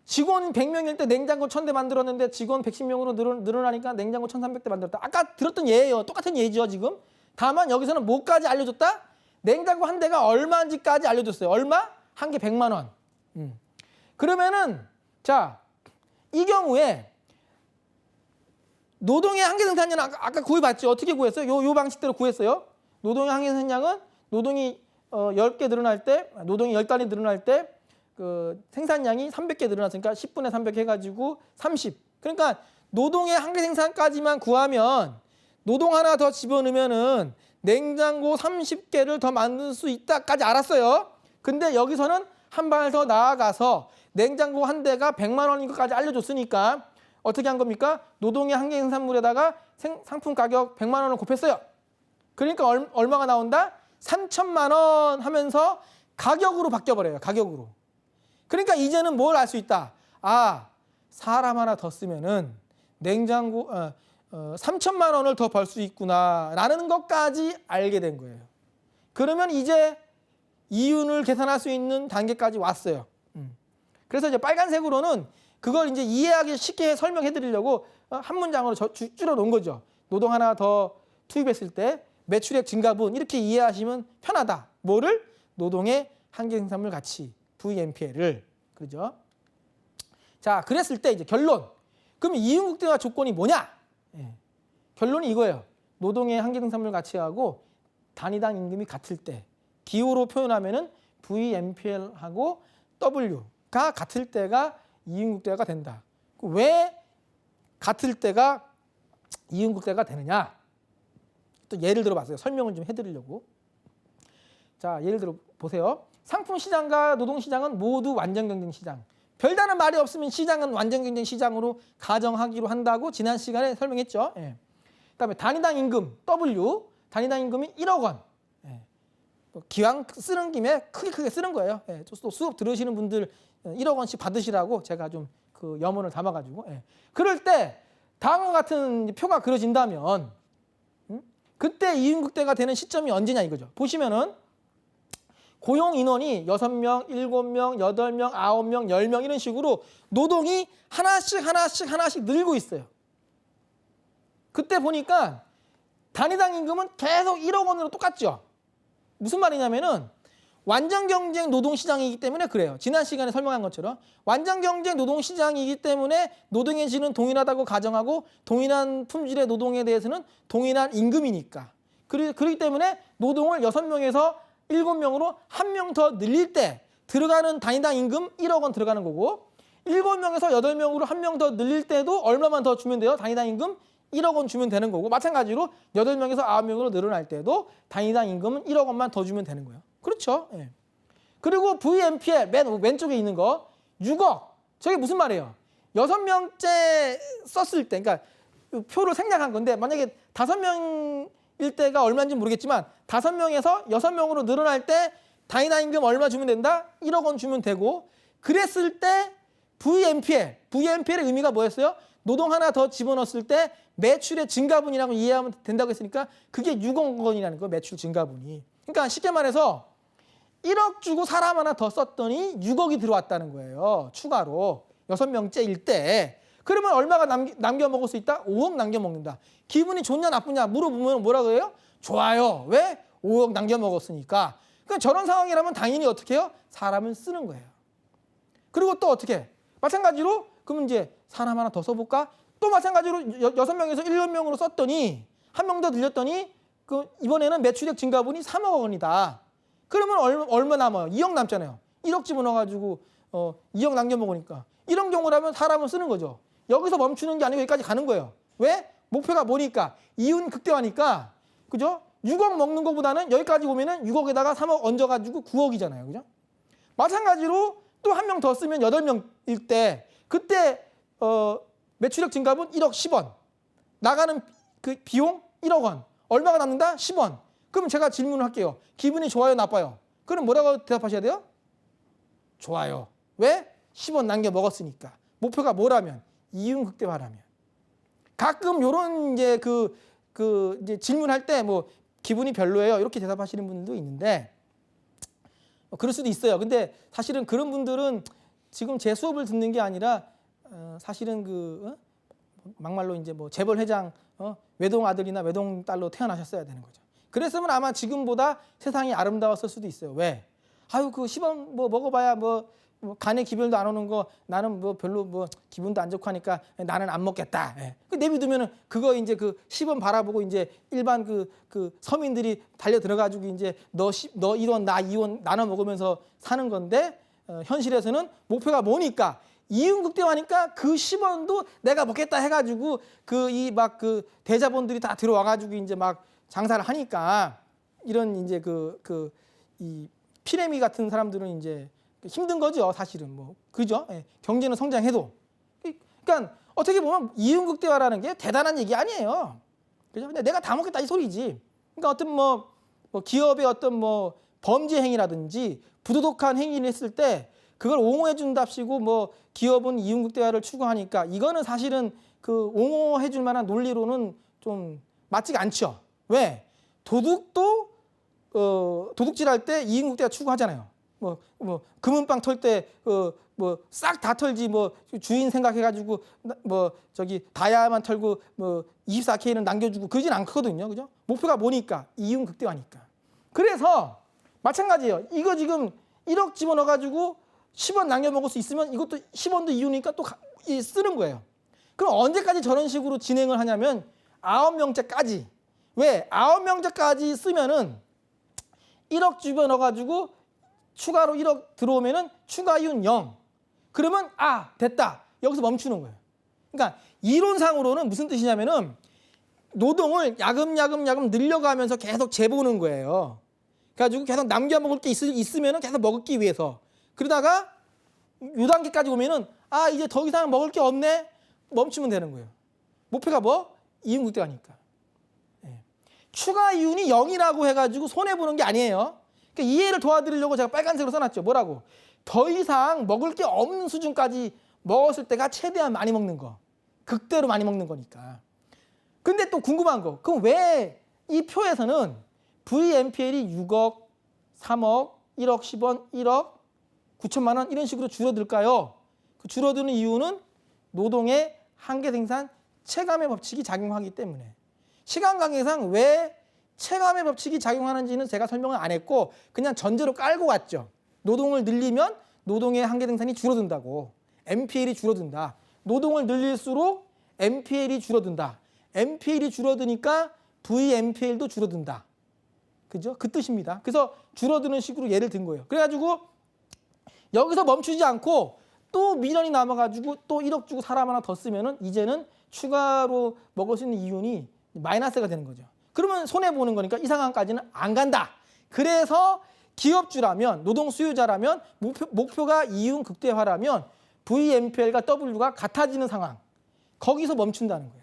직원 100명일 때 냉장고 1000대 만들었는데 직원 110명으로 늘어나니까 냉장고 1300대 만들었다. 아까 들었던 예예요. 똑같은 예죠 지금. 다만 여기서는 뭐까지 알려줬다? 냉장고 한 대가 얼마인지까지 알려줬어요. 얼마? 한 개 100만 원. 그러면은 자, 이 경우에 노동의 한계 생산량은 아까 구해봤죠. 어떻게 구했어요? 요 방식대로 구했어요. 노동의 한계 생산량은 노동이 10개 늘어날 때, 노동이 10단위 늘어날 때 그 생산량이 300개 늘어났으니까 10분의 300 해가지고 30. 그러니까 노동의 한계 생산까지만 구하면 노동 하나 더 집어넣으면은 냉장고 30개를 더 만들 수 있다까지 알았어요. 근데 여기서는 한 발 더 나아가서 냉장고 한 대가 100만 원인 것까지 알려줬으니까 어떻게 한 겁니까? 노동의 한계 생산물에다가 상품 가격 100만 원을 곱했어요. 그러니까 얼마가 나온다? 3천만 원 하면서 가격으로 바뀌어버려요. 가격으로. 그러니까 이제는 뭘 알 수 있다? 아, 사람 하나 더 쓰면은 냉장고 3천만 원을 더 벌 수 있구나 라는 것까지 알게 된 거예요. 그러면 이제 이윤을 계산할 수 있는 단계까지 왔어요. 그래서 이제 빨간색으로는 그걸 이제 이해하기 쉽게 설명해 드리려고 한 문장으로 줄여 놓은 거죠. 노동 하나 더 투입했을 때 매출액 증가분 이렇게 이해하시면 편하다. 뭐를? 노동의 한계 생산물 가치 VMPL을. 그죠? 자, 그랬을 때 이제 결론. 그럼 이윤 극대화 조건이 뭐냐? 예. 결론이 이거예요. 노동의 한계 생산물 가치하고 단위당 임금이 같을 때 기호로 표현하면은 VMPL하고 W가 같을 때가 이윤국대가 된다. 왜 같을 때가 이윤국대가 되느냐? 또 예를 들어 봤어요. 설명을 좀 해드리려고. 자, 예를 들어 보세요. 상품 시장과 노동 시장은 모두 완전 경쟁 시장. 별다른 말이 없으면 시장은 완전 경쟁 시장으로 가정하기로 한다고 지난 시간에 설명했죠. 예. 그다음에 단위당 임금 W, 단위당 임금이 1억 원. 예. 기왕 쓰는 김에 크게 쓰는 거예요. 예. 또 수업 들으시는 분들 1억 원씩 받으시라고 제가 좀 그 염원을 담아가지고. 예. 그럴 때 다음과 같은 표가 그려진다면 그때 이윤국대가 되는 시점이 언제냐 이거죠. 보시면은 고용 인원이 6명, 7명, 8명, 9명, 10명 이런 식으로 노동이 하나씩 늘고 있어요. 그때 보니까 단위당 임금은 계속 1억 원으로 똑같죠. 무슨 말이냐면은 완전 경쟁 노동시장이기 때문에 그래요. 지난 시간에 설명한 것처럼 완전 경쟁 노동시장이기 때문에 노동의 질은 동일하다고 가정하고 동일한 품질의 노동에 대해서는 동일한 임금이니까. 그렇기 때문에 노동을 6명에서 7명으로 1명 더 늘릴 때 들어가는 단위당 임금 1억 원 들어가는 거고 7명에서 8명으로 1명 더 늘릴 때도 얼마만 더 주면 돼요? 단위당 임금 1억 원 주면 되는 거고 마찬가지로 8명에서 9명으로 늘어날 때도 단위당 임금은 1억 원만 더 주면 되는 거예요. 그렇죠? 예. 그리고 VMPL 맨 왼쪽에 있는 거 6억. 저게 무슨 말이에요? 6명째 썼을 때 그러니까 표를 생략한 건데 만약에 5명일 때가 얼마인지 모르겠지만 5명에서 6명으로 늘어날 때 단위당 임금 얼마 주면 된다? 1억 원 주면 되고 그랬을 때 VMPL의 의미가 뭐였어요? 노동 하나 더 집어넣었을 때 매출의 증가분이라고 이해하면 된다고 했으니까 그게 6억 원이라는 거예요. 매출 증가분이. 그러니까 쉽게 말해서 1억 주고 사람 하나 더 썼더니 6억이 들어왔다는 거예요. 추가로 6명째일 때. 그러면 얼마가 남겨 먹을 수 있다? 5억 남겨 먹는다. 기분이 좋냐 나쁘냐 물어보면 뭐라고 해요? 좋아요. 왜? 5억 남겨 먹었으니까. 그러니까 저런 상황이라면 당연히 어떻게 해요? 사람을 쓰는 거예요. 그리고 또 어떻게? 마찬가지로 그러면 이제 사람 하나 더 써볼까? 또 마찬가지로 6명에서 7명으로 썼더니 한 명 더 늘렸더니 이번에는 매출액 증가분이 3억 원이다. 그러면 얼마 남아요? 2억 남잖아요. 1억 집어넣어가지고 2억 남겨 먹으니까. 이런 경우라면 사람을 쓰는 거죠. 여기서 멈추는 게 아니고 여기까지 가는 거예요. 왜? 목표가 뭐니까? 이윤 극대화니까. 그죠? 6억 먹는 것보다는 여기까지 오면은 6억에다가 3억 얹어가지고 9억이잖아요. 그죠? 마찬가지로 또 한 명 더 쓰면 8명일 때 그때 매출액 증가분 1억 10원. 나가는 그 비용 1억 원. 얼마가 남는다? 10원. 그럼 제가 질문을 할게요. 기분이 좋아요, 나빠요? 그럼 뭐라고 대답하셔야 돼요? 좋아요. 왜? 10원 남겨 먹었으니까. 목표가 뭐라면? 이윤 극대화라면. 가끔 요런 이제 이제 질문할 때 뭐 기분이 별로예요. 이렇게 대답하시는 분들도 있는데 그럴 수도 있어요. 근데 사실은 그런 분들은 지금 제 수업을 듣는 게 아니라 사실은 막말로 이제 뭐 재벌 회장 외동 아들이나 외동 딸로 태어나셨어야 되는 거죠. 그랬으면 아마 지금보다 세상이 아름다웠을 수도 있어요. 왜? 아유 그 10원 뭐 먹어봐야 뭐 간에 기별도 안 오는 거 나는 뭐 별로 뭐 기분도 안 좋고 하니까 나는 안 먹겠다. 예. 내비두면은 그거 이제 그 10원 바라보고 이제 일반 그 서민들이 달려 들어가지고 이제 너 1원 나 2원 나눠 먹으면서 사는 건데 현실에서는 목표가 뭐니까 이윤 극대화니까 그 10원도 내가 먹겠다 해가지고 그 대자본들이 다 들어와가지고 이제 막 장사를 하니까 이런 이제 이 피레미 같은 사람들은 이제 힘든 거죠, 사실은 뭐 그죠? 예. 경제는 성장해도 그러니까 어떻게 보면 이윤 극대화라는 게 대단한 얘기 아니에요, 그죠? 근데 내가 다 먹겠다 이 소리지. 그러니까 어떤 뭐 기업의 어떤 뭐 범죄 행위라든지 부도덕한 행위를 했을 때 그걸 옹호해 준답시고 뭐 기업은 이윤 극대화를 추구하니까 이거는 사실은 옹호해 줄 만한 논리로는 좀 맞지가 않죠. 왜? 도둑도 도둑질할 때 이윤 극대화 추구하잖아요. 뭐 금은방 털 때 싹 다 털지 뭐 주인 생각해가지고 뭐 저기 다이아만 털고 뭐 24K는 남겨주고 그러진 않거든요, 그죠? 목표가 뭐니까 이윤 극대화니까. 그래서 마찬가지예요. 이거 지금 1억 집어넣어가지고 10원 남겨 먹을 수 있으면 이것도 10원도 이윤이니까 또 쓰는 거예요. 그럼 언제까지 저런 식으로 진행을 하냐면 9명째까지. 왜? 9명째까지 쓰면은 1억 집어넣어가지고 추가로 1억 들어오면은 추가 이윤 0. 그러면 됐다. 여기서 멈추는 거예요. 그러니까 이론상으로는 무슨 뜻이냐면은 노동을 야금야금 늘려가면서 계속 재보는 거예요. 그래가지고 계속 남겨 먹을 게 있으면은 계속 먹기 위해서. 그러다가 요 단계까지 오면은 이제 더 이상 먹을 게 없네. 멈추면 되는 거예요. 목표가 뭐? 이윤 극대화니까. 추가 이윤이 0이라고 해가지고 손해보는 게 아니에요. 그러니까 이해를 도와드리려고 제가 빨간색으로 써놨죠. 뭐라고? 더 이상 먹을 게 없는 수준까지 먹었을 때가 최대한 많이 먹는 거. 극대로 많이 먹는 거니까. 근데 또 궁금한 거. 그럼 왜 이 표에서는 VMPL이 6억, 3억, 1억 10원, 1억 9천만 원 이런 식으로 줄어들까요? 그 줄어드는 이유는 노동의 한계 생산 체감의 법칙이 작용하기 때문에. 시간 관계상 왜 체감의 법칙이 작용하는지는 제가 설명을 안 했고 그냥 전제로 깔고 왔죠. 노동을 늘리면 노동의 한계 생산이 줄어든다고. MPL이 줄어든다. 노동을 늘릴수록 MPL이 줄어든다. MPL이 줄어드니까 VMPL도 줄어든다. 그죠? 그 뜻입니다. 그래서 줄어드는 식으로 예를 든 거예요. 그래가지고 여기서 멈추지 않고 또 미련이 남아가지고 또 1억 주고 사람 하나 더 쓰면은 이제는 추가로 먹을 수 있는 이윤이 마이너스가 되는 거죠. 그러면 손해보는 거니까 이 상황까지는 안 간다. 그래서 기업주라면, 노동 수요자라면, 목표가 이윤 극대화라면 VMPL과 W가 같아지는 상황. 거기서 멈춘다는 거예요.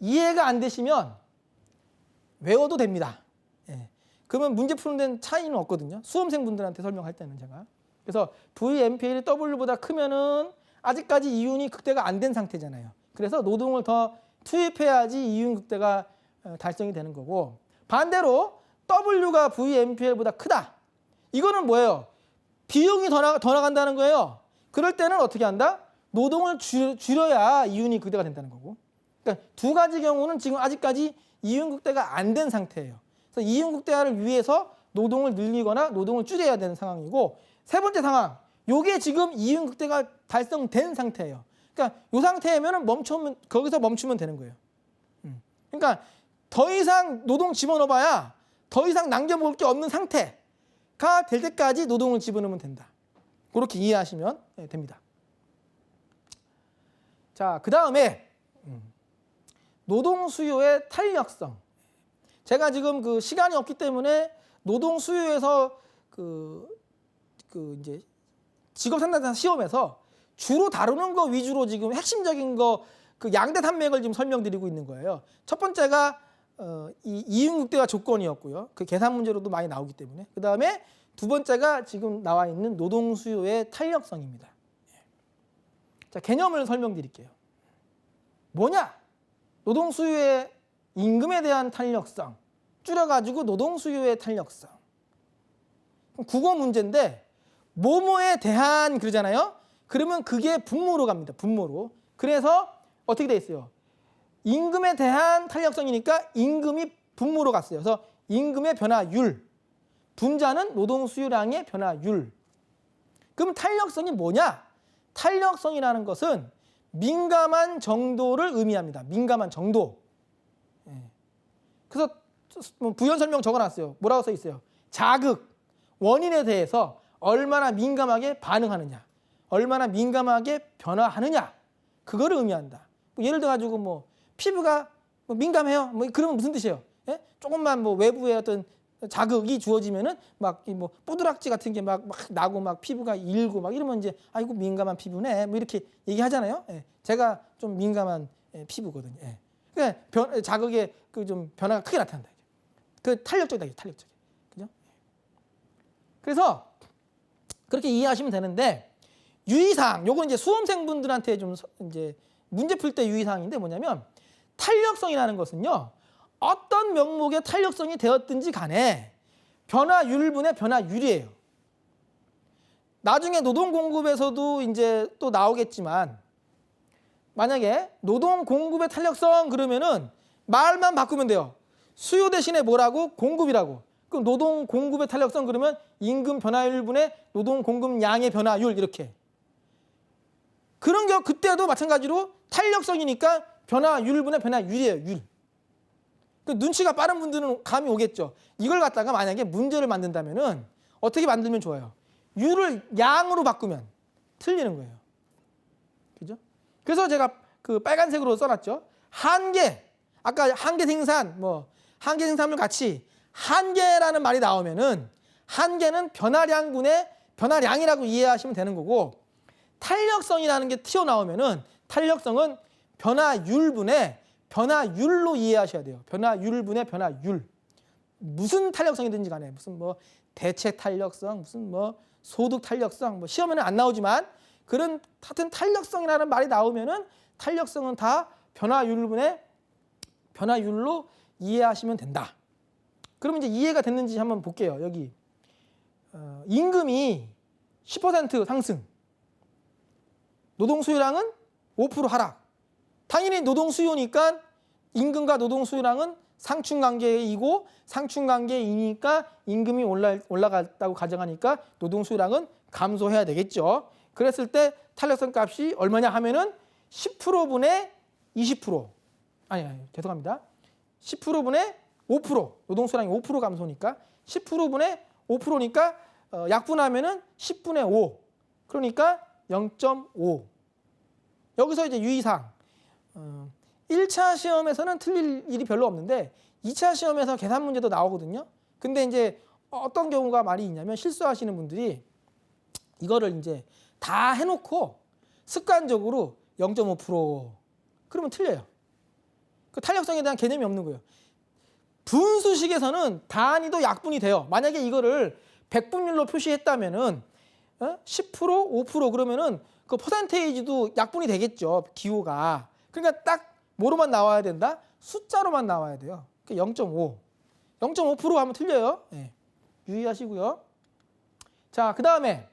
이해가 안 되시면 외워도 됩니다. 그러면 문제 푸는 데는 차이는 없거든요. 수험생분들한테 설명할 때는 제가. 그래서 VMPL이 W보다 크면은 아직까지 이윤이 극대가 안 된 상태잖아요. 그래서 노동을 더 투입해야지 이윤 극대가 달성이 되는 거고 반대로 W가 VMPL보다 크다. 이거는 뭐예요? 비용이 더 나간다는 거예요. 그럴 때는 어떻게 한다? 노동을 줄여야 이윤이 극대가 된다는 거고. 그러니까 두 가지 경우는 지금 아직까지 이윤 극대가 안 된 상태예요. 그래서 이윤 극대화를 위해서 노동을 늘리거나 노동을 줄여야 되는 상황이고 세 번째 상황, 요게 지금 이윤 극대가 달성된 상태예요. 그러니까 이 상태면 거기서 멈추면 되는 거예요. 그러니까 더 이상 노동 집어넣어봐야 더 이상 남겨먹을 게 없는 상태가 될 때까지 노동을 집어넣으면 된다. 그렇게 이해하시면 됩니다. 자, 그 다음에 노동 수요의 탄력성. 제가 지금 그 시간이 없기 때문에 노동 수요에서 이제 직업 상담사 시험에서 주로 다루는 거 위주로 지금 핵심적인 거 그 양대 산맥을 지금 설명드리고 있는 거예요. 첫 번째가 이 이윤 극대화 조건이었고요. 그 계산 문제로도 많이 나오기 때문에. 그 다음에 두 번째가 지금 나와 있는 노동 수요의 탄력성입니다. 자, 개념을 설명드릴게요. 뭐냐? 노동 수요의 임금에 대한 탄력성. 줄여가지고 노동 수요의 탄력성. 국어 문제인데 뭐뭐에 대한 그러잖아요. 그러면 그게 분모로 갑니다. 분모로. 그래서 어떻게 돼 있어요? 임금에 대한 탄력성이니까 임금이 분모로 갔어요. 그래서 임금의 변화율. 분자는 노동 수요량의 변화율. 그럼 탄력성이 뭐냐? 탄력성이라는 것은 민감한 정도를 의미합니다. 민감한 정도. 그래서 부연 설명 적어놨어요. 뭐라고 써 있어요? 자극, 원인에 대해서 얼마나 민감하게 반응하느냐, 얼마나 민감하게 변화하느냐, 그거를 의미한다. 예를 들어가지고 뭐 피부가 민감해요. 뭐 그러면 무슨 뜻이에요? 조금만 뭐 외부에 어떤 자극이 주어지면은 막 뭐 뽀드락지 같은 게 막 나고 막 피부가 일고 막 이러면 이제 아이고 민감한 피부네 뭐 이렇게 얘기하잖아요. 제가 좀 민감한 피부거든요. 그러니까 자극의 그 좀 변화가 크게 나타난다. 그 탄력적이다, 탄력적. 그죠? 그래서 그렇게 이해하시면 되는데 유의사항, 요건 이제 수험생분들한테 좀 이제 문제 풀 때 유의사항인데 뭐냐면 탄력성이라는 것은요. 어떤 명목의 탄력성이 되었든지 간에 변화율분의 변화율이에요. 나중에 노동 공급에서도 이제 또 나오겠지만 만약에 노동 공급의 탄력성 그러면은 말만 바꾸면 돼요. 수요 대신에 뭐라고? 공급이라고. 그럼 노동 공급의 탄력성 그러면 임금 변화율분의 노동 공급량의 변화율 이렇게. 그런 경우 그때도 마찬가지로 탄력성이니까 변화율분의 변화율이에요. 율. 그 눈치가 빠른 분들은 감이 오겠죠. 이걸 갖다가 만약에 문제를 만든다면은 어떻게 만들면 좋아요? 유를 양으로 바꾸면 틀리는 거예요. 그죠? 그래서 제가 그 빨간색으로 써놨죠. 한계, 아까 한계 생산, 뭐 한계 생산물 가치, 한계라는 말이 나오면은 한계는 변화량분의 변화량이라고 이해하시면 되는 거고, 탄력성이라는 게 튀어나오면은 탄력성은 변화율분의 변화율로 이해하셔야 돼요. 변화율분의 변화율. 무슨 탄력성이든지 간에 무슨 뭐 대체 탄력성, 무슨 뭐 소득 탄력성, 뭐 시험에는 안 나오지만 그런 같은 탄력성이라는 말이 나오면은 탄력성은 다 변화율분의 변화율로 이해하시면 된다. 그러면 이제 이해가 됐는지 한번 볼게요. 여기 임금이 10% 상승, 노동 수요량은 5% 하락. 당연히 노동 수요니까 임금과 노동 수요량은 상충 관계이고, 상충 관계이니까 임금이 올라갔다고 가정하니까 노동 수요량은 감소해야 되겠죠. 그랬을 때 탄력성 값이 얼마냐 하면은 10%분의 20%. 아니 죄송합니다. 10%분의 5%. 노동 수요량이 5% 감소니까 10%분의 5%니까 약분하면은 10분의 5. 그러니까 0.5. 여기서 이제 유의사항. 1차 시험에서는 틀릴 일이 별로 없는데 2차 시험에서 계산 문제도 나오거든요. 근데 이제 어떤 경우가 많이 있냐면 실수하시는 분들이 이거를 이제 다 해놓고 습관적으로 0.5% 그러면 틀려요. 그 탄력성에 대한 개념이 없는 거예요. 분수식에서는 단위도 약분이 돼요. 만약에 이거를 백분율로 표시했다면은 10%, 5% 그러면은 그 퍼센테이지도 약분이 되겠죠. 기호가. 그러니까 딱 뭐로만 나와야 된다? 숫자로만 나와야 돼요. 0.5. 0.5% 하면 틀려요. 네. 유의하시고요. 자, 그 다음에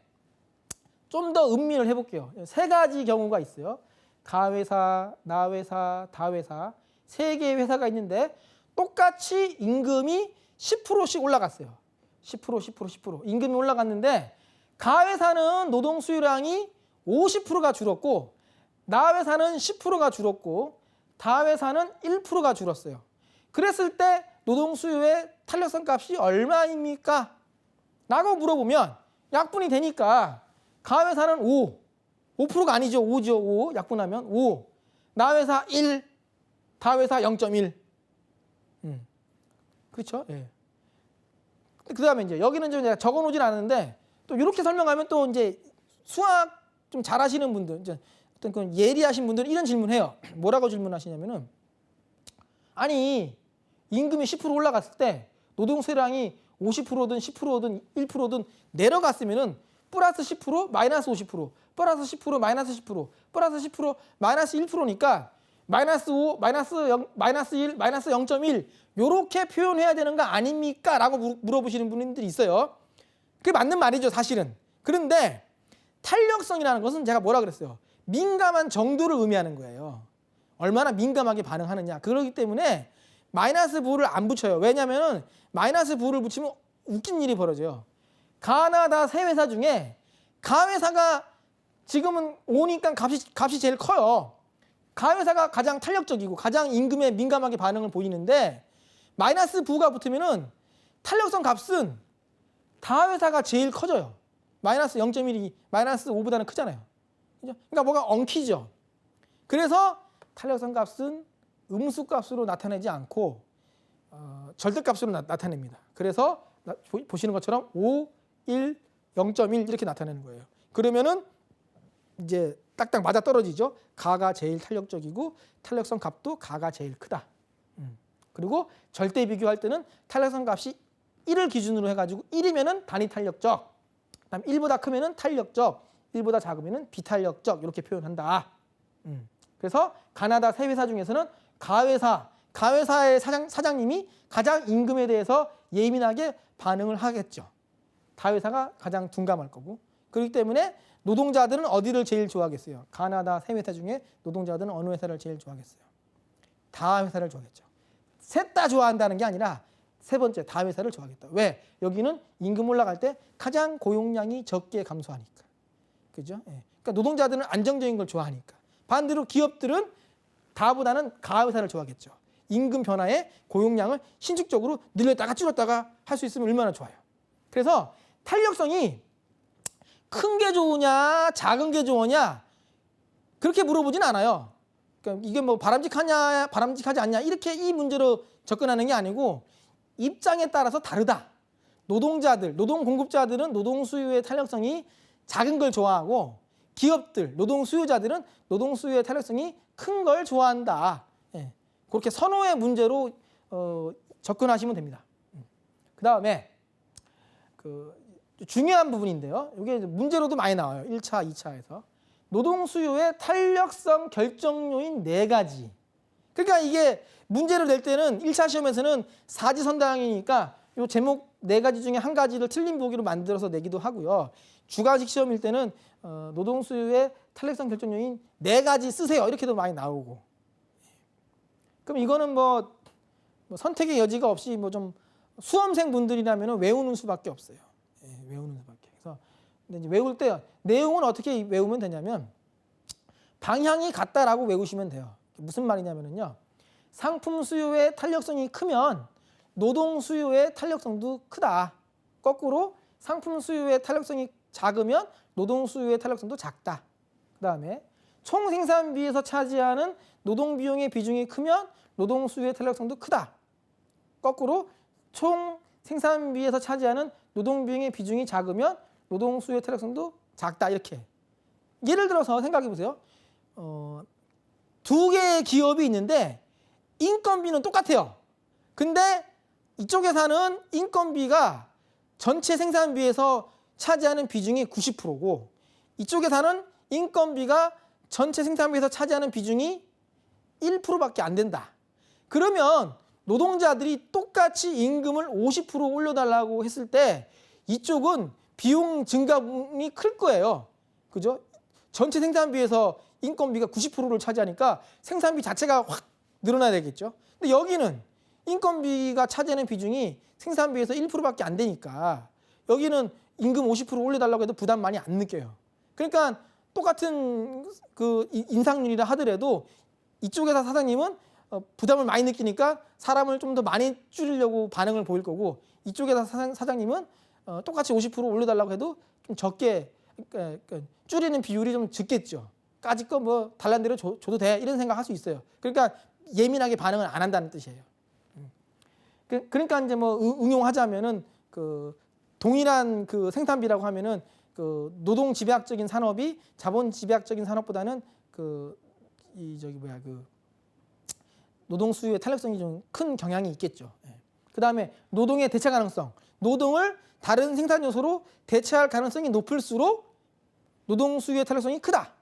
좀 더 음미를 해볼게요. 세 가지 경우가 있어요. 가회사, 나회사, 다회사. 세 개의 회사가 있는데 똑같이 임금이 10%씩 올라갔어요. 10%, 10%, 10%. 임금이 올라갔는데 가회사는 노동 수요량이 50%가 줄었고, 나회사는 10%가 줄었고, 다회사는 1%가 줄었어요. 그랬을 때 노동 수요의 탄력성 값이 얼마입니까? 라고 물어보면 약분이 되니까 가회사는 5, 5%가 아니죠. 5죠. 5 약분하면 5. 나회사 1, 다회사 0.1. 그렇죠? 예. 그 다음에 이제 여기는 좀 제가 적어놓진 않았는데 또 이렇게 설명하면 또 이제 수학 좀 잘하시는 분들, 이제 어떤 그 예리하신 분들은 이런 질문해요. 뭐라고 질문하시냐면은, 아니 임금이 10% 올라갔을 때 노동 수요량이 50%든 10%든 1%든 내려갔으면은 플러스 10%, 마이너스 50%, 플러스 10%, 마이너스 10%, 플러스 10%, 마이너스 1%니까 마이너스 5, 마이너스 0, 마이너스 1, 마이너스 0.1 요렇게 표현해야 되는 거 아닙니까? 라고 물어보시는 분들이 있어요. 그게 맞는 말이죠, 사실은. 그런데 탄력성이라는 것은 제가 뭐라 그랬어요? 민감한 정도를 의미하는 거예요. 얼마나 민감하게 반응하느냐. 그렇기 때문에 마이너스 부를 안 붙여요. 왜냐하면 마이너스 부를 붙이면 웃긴 일이 벌어져요. 가나다 세 회사 중에 가회사가 지금은 5니까 값이 제일 커요. 가회사가 가장 탄력적이고 가장 임금에 민감하게 반응을 보이는데 마이너스 부가 붙으면은 탄력성 값은 다회사가 제일 커져요. 마이너스 0.1이 마이너스 5보다는 크잖아요. 그러니까 뭐가 엉키죠. 그래서 탄력성 값은 음수값으로 나타내지 않고 절대값으로 나타냅니다. 그래서 보시는 것처럼 5, 1, 0.1 이렇게 나타내는 거예요. 그러면은 이제 딱딱 맞아 떨어지죠. 가가 제일 탄력적이고 탄력성 값도 가가 제일 크다. 그리고 절대 비교할 때는 탄력성 값이 1을 기준으로 해가지고 1이면은 단위 탄력적, 그다음 1보다 크면은 탄력적, 1보다 작으면은 비탄력적 이렇게 표현한다. 그래서 가나다 세 회사 중에서는 가회사의 사장님이 가장 임금에 대해서 예민하게 반응을 하겠죠. 다회사가 가장 둔감할 거고. 그렇기 때문에 노동자들은 어디를 제일 좋아하겠어요? 가나다 세 회사 중에 노동자들은 어느 회사를 제일 좋아하겠어요? 다회사를 좋아하겠죠. 셋 다 좋아한다는 게 아니라 세 번째 다회사를 좋아하겠다. 왜? 여기는 임금 올라갈 때 가장 고용량이 적게 감소하니까. 그죠? 예. 그러니까 노동자들은 안정적인 걸 좋아하니까. 반대로 기업들은 다보다는 가회사를 좋아하겠죠. 임금 변화에 고용량을 신축적으로 늘렸다가 줄였다가 할 수 있으면 얼마나 좋아요. 그래서 탄력성이 큰 게 좋으냐 작은 게 좋으냐 그렇게 물어보진 않아요. 그러니까 이게 뭐 바람직하냐 바람직하지 않냐 이렇게 이 문제로 접근하는 게 아니고 입장에 따라서 다르다. 노동자들, 노동 공급자들은 노동 수요의 탄력성이 작은 걸 좋아하고 기업들, 노동 수요자들은 노동 수요의 탄력성이 큰 걸 좋아한다. 예. 그렇게 선호의 문제로 접근하시면 됩니다. 그 다음에 중요한 부분인데요. 이게 문제로도 많이 나와요. 1차, 2차에서. 노동 수요의 탄력성 결정 요인 4가지. 그러니까 이게 문제를 낼 때는 1차 시험에서는 사지선다형이니까 이 제목 4가지 중에 한 가지를 틀린 보기로 만들어서 내기도 하고요. 주관식 시험일 때는 노동 수요의 탄력성 결정 요인 4가지 쓰세요. 이렇게도 많이 나오고. 그럼 이거는 뭐 선택의 여지가 없이 뭐 좀 수험생 분들이라면 외우는 수밖에 없어요. 예, 외우는 수밖에. 그래서 근데 이제 외울 때 내용은 어떻게 외우면 되냐면 방향이 같다라고 외우시면 돼요. 무슨 말이냐면요. 상품 수요의 탄력성이 크면 노동 수요의 탄력성도 크다. 거꾸로 상품 수요의 탄력성이 작으면 노동 수요의 탄력성도 작다. 그다음에 총 생산비에서 차지하는 노동 비용의 비중이 크면 노동 수요의 탄력성도 크다. 거꾸로 총 생산비에서 차지하는 노동 비용의 비중이 작으면 노동 수요의 탄력성도 작다. 이렇게. 예를 들어서 생각해 보세요. 2개의 기업이 있는데 인건비는 똑같아요. 근데 이쪽에서는 인건비가 전체 생산비에서 차지하는 비중이 90%고 이쪽에서는 인건비가 전체 생산비에서 차지하는 비중이 1%밖에 안 된다. 그러면 노동자들이 똑같이 임금을 50% 올려달라고 했을 때 이쪽은 비용 증가분이 클 거예요. 그죠? 전체 생산비에서 인건비가 90%를 차지하니까 생산비 자체가 확 늘어나야 되겠죠. 근데 여기는 인건비가 차지하는 비중이 생산비에서 1%밖에 안 되니까 여기는 임금 50% 올려달라고 해도 부담 많이 안 느껴요. 그러니까 똑같은 그 인상률이라 하더라도 이쪽에서 사장님은 부담을 많이 느끼니까 사람을 좀 더 많이 줄이려고 반응을 보일 거고 이쪽에서 사장님은 똑같이 50% 올려달라고 해도 좀 적게 그러니까 줄이는 비율이 좀 적겠죠. 까짓 거 뭐 달란 대로 줘도 돼 이런 생각할 수 있어요. 그러니까 예민하게 반응을 안 한다는 뜻이에요. 그러니까 이제 뭐 응용하자면은 그 동일한 그 생산비라고 하면은 그 노동 집약적인 산업이 자본 집약적인 산업보다는 그 노동 수요의 탄력성이 좀 큰 경향이 있겠죠. 그다음에 노동의 대체 가능성. 노동을 다른 생산 요소로 대체할 가능성이 높을수록 노동 수요의 탄력성이 크다.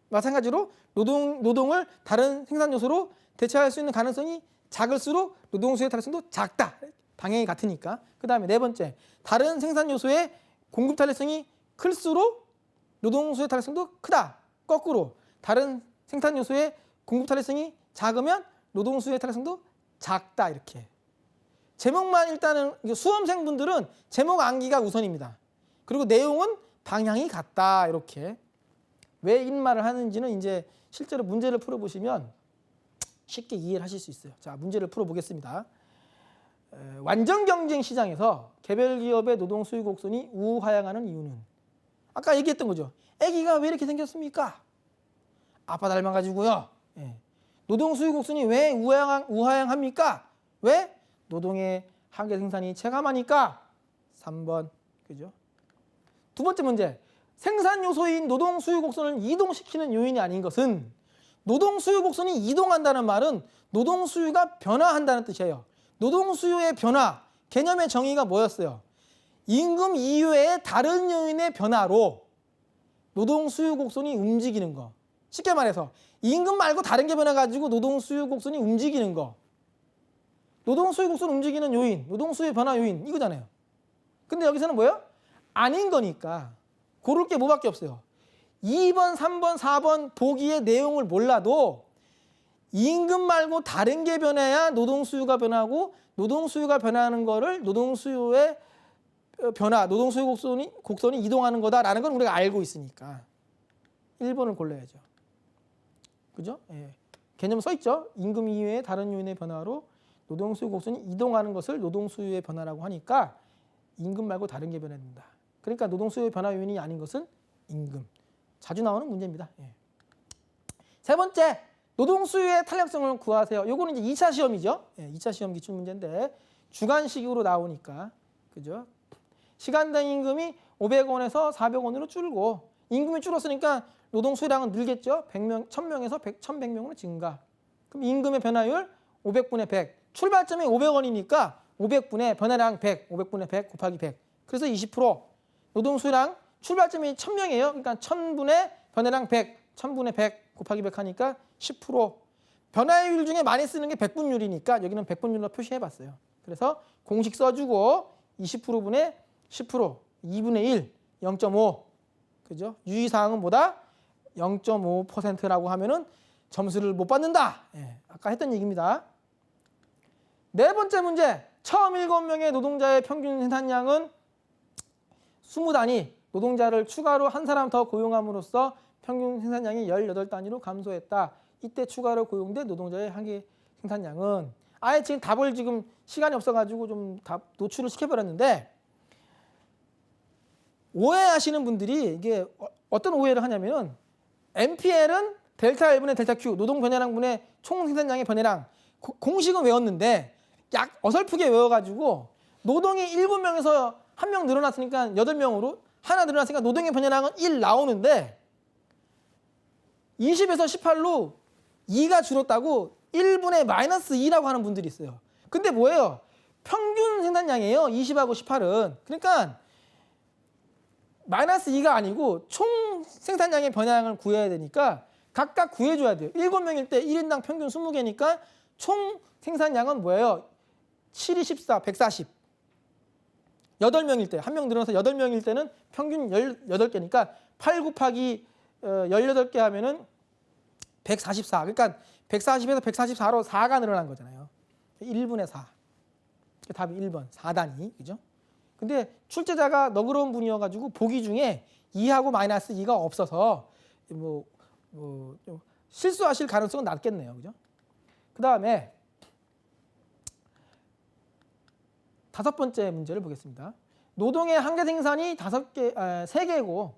마찬가지로 노동을 다른 생산 요소로 대체할 수 있는 가능성이 작을수록 노동 수요의 탄력성도 작다. 방향이 같으니까. 그다음에 4번째. 다른 생산 요소의 공급 탄력성이 클수록 노동 수요의 탄력성도 크다. 거꾸로 다른 생산 요소의 공급 탄력성이 작으면 노동 수요의 탄력성도 작다. 이렇게. 제목만 일단은 수험생분들은 제목 암기가 우선입니다. 그리고 내용은 방향이 같다. 이렇게. 왜 이런 말을 하는지는 이제 실제로 문제를 풀어보시면 쉽게 이해를 하실 수 있어요. 자, 문제를 풀어보겠습니다. 완전 경쟁 시장에서 개별 기업의 노동 수요 곡선이 우하향하는 이유는 아까 얘기했던 거죠. 아기가 왜 이렇게 생겼습니까? 아빠 닮아가지고요. 예. 노동 수요 곡선이 왜 우하향합니까? 왜? 노동의 한계 생산이 체감하니까. 3번. 그죠? 두 번째 문제. 생산 요소인 노동 수요 곡선을 이동시키는 요인이 아닌 것은 노동 수요 곡선이 이동한다는 말은 노동 수요가 변화한다는 뜻이에요. 노동 수요의 변화, 개념의 정의가 뭐였어요? 임금 이외의 다른 요인의 변화로 노동 수요 곡선이 움직이는 거. 쉽게 말해서 임금 말고 다른 게 변해가지고 노동 수요 곡선이 움직이는 거. 노동 수요 곡선 움직이는 요인, 노동 수요 변화 요인 이거잖아요. 근데 여기서는 뭐예요? 아닌 거니까 고를 게 뭐밖에 없어요. 2번, 3번, 4번 보기의 내용을 몰라도 임금 말고 다른 게 변해야 노동 수요가 변하고 노동 수요가 변하는 거를 노동 수요의 변화, 노동 수요 곡선이 이동하는 거다라는 건 우리가 알고 있으니까 1번을 골라야죠. 그죠? 예. 개념 써 있죠. 임금 이외의 다른 요인의 변화로 노동 수요 곡선이 이동하는 것을 노동 수요의 변화라고 하니까 임금 말고 다른 게 변화된다. 그러니까 노동 수요의 변화 요인이 아닌 것은 임금. 자주 나오는 문제입니다. 예. 세 번째, 노동 수요의 탄력성을 구하세요. 요거는 이제 2차 시험이죠. 예, 2차 시험 기출 문제인데 주간식으로 나오니까 그죠? 시간당 임금이 500원에서 400원으로 줄고 임금이 줄었으니까 노동 수요량은 늘겠죠. 100명, 1000명에서 1100명으로 증가. 그럼 임금의 변화율 500분의 100. 출발점이 500원이니까 500분의 변화량 100, 500분의 100 곱하기 100. 그래서 20%. 노동 수요량 출발점이 1000명이에요. 그러니까 1000분의 변화량 100, 1000분의 100 곱하기 100 하니까 10%. 변화율 중에 많이 쓰는 게 100분율이니까 여기는 100분율로 표시해 봤어요. 그래서 공식 써주고 20%분의 10%, 2분의 1, 0.5. 그죠? 유의사항은 뭐다? 0.5%라고 하면은 점수를 못 받는다. 예, 아까 했던 얘기입니다. 네 번째 문제. 처음 7명의 노동자의 평균 생산량은 20단위. 노동자를 추가로 한 사람 더 고용함으로써 평균 생산량이 18단위로 감소했다. 이때 추가로 고용된 노동자의 한계 생산량은 아예 지금 답을 지금 시간이 없어가지고 좀 답 노출을 시켜버렸는데 오해하시는 분들이 이게 어떤 오해를 하냐면은 MPL은 델타 L분의 델타 Q 노동 변화량분의 총 생산량의 변화량 공식은 외웠는데 약 어설프게 외워가지고 노동이 7명에서 1명 늘어났으니까 8명으로 하나 늘어났으니까 노동의 변화량은 1 나오는데 20에서 18로 2가 줄었다고 1분의 마이너스 2라고 하는 분들이 있어요. 근데 뭐예요? 평균 생산량이에요. 20하고 18은. 그러니까 마이너스 2가 아니고 총 생산량의 변화량을 구해야 되니까 각각 구해줘야 돼요. 7명일 때 1인당 평균 20개니까 총 생산량은 뭐예요? 7, 2, 14, 140. 8명일 때, 1명 늘어나서 8명일 때는 평균 18개니까 8 곱하기 18개 하면은 144. 그러니까 140에서 144로 4가 늘어난 거잖아요. 1분의 4. 답이 1번. 4단위. 그죠? 근데 출제자가 너그러운 분이어가지고 보기 중에 2하고 마이너스 2가 없어서 좀 실수하실 가능성은 낮겠네요. 그죠? 그 다음에 5번째 문제를 보겠습니다. 노동의 한계 생산이 3개고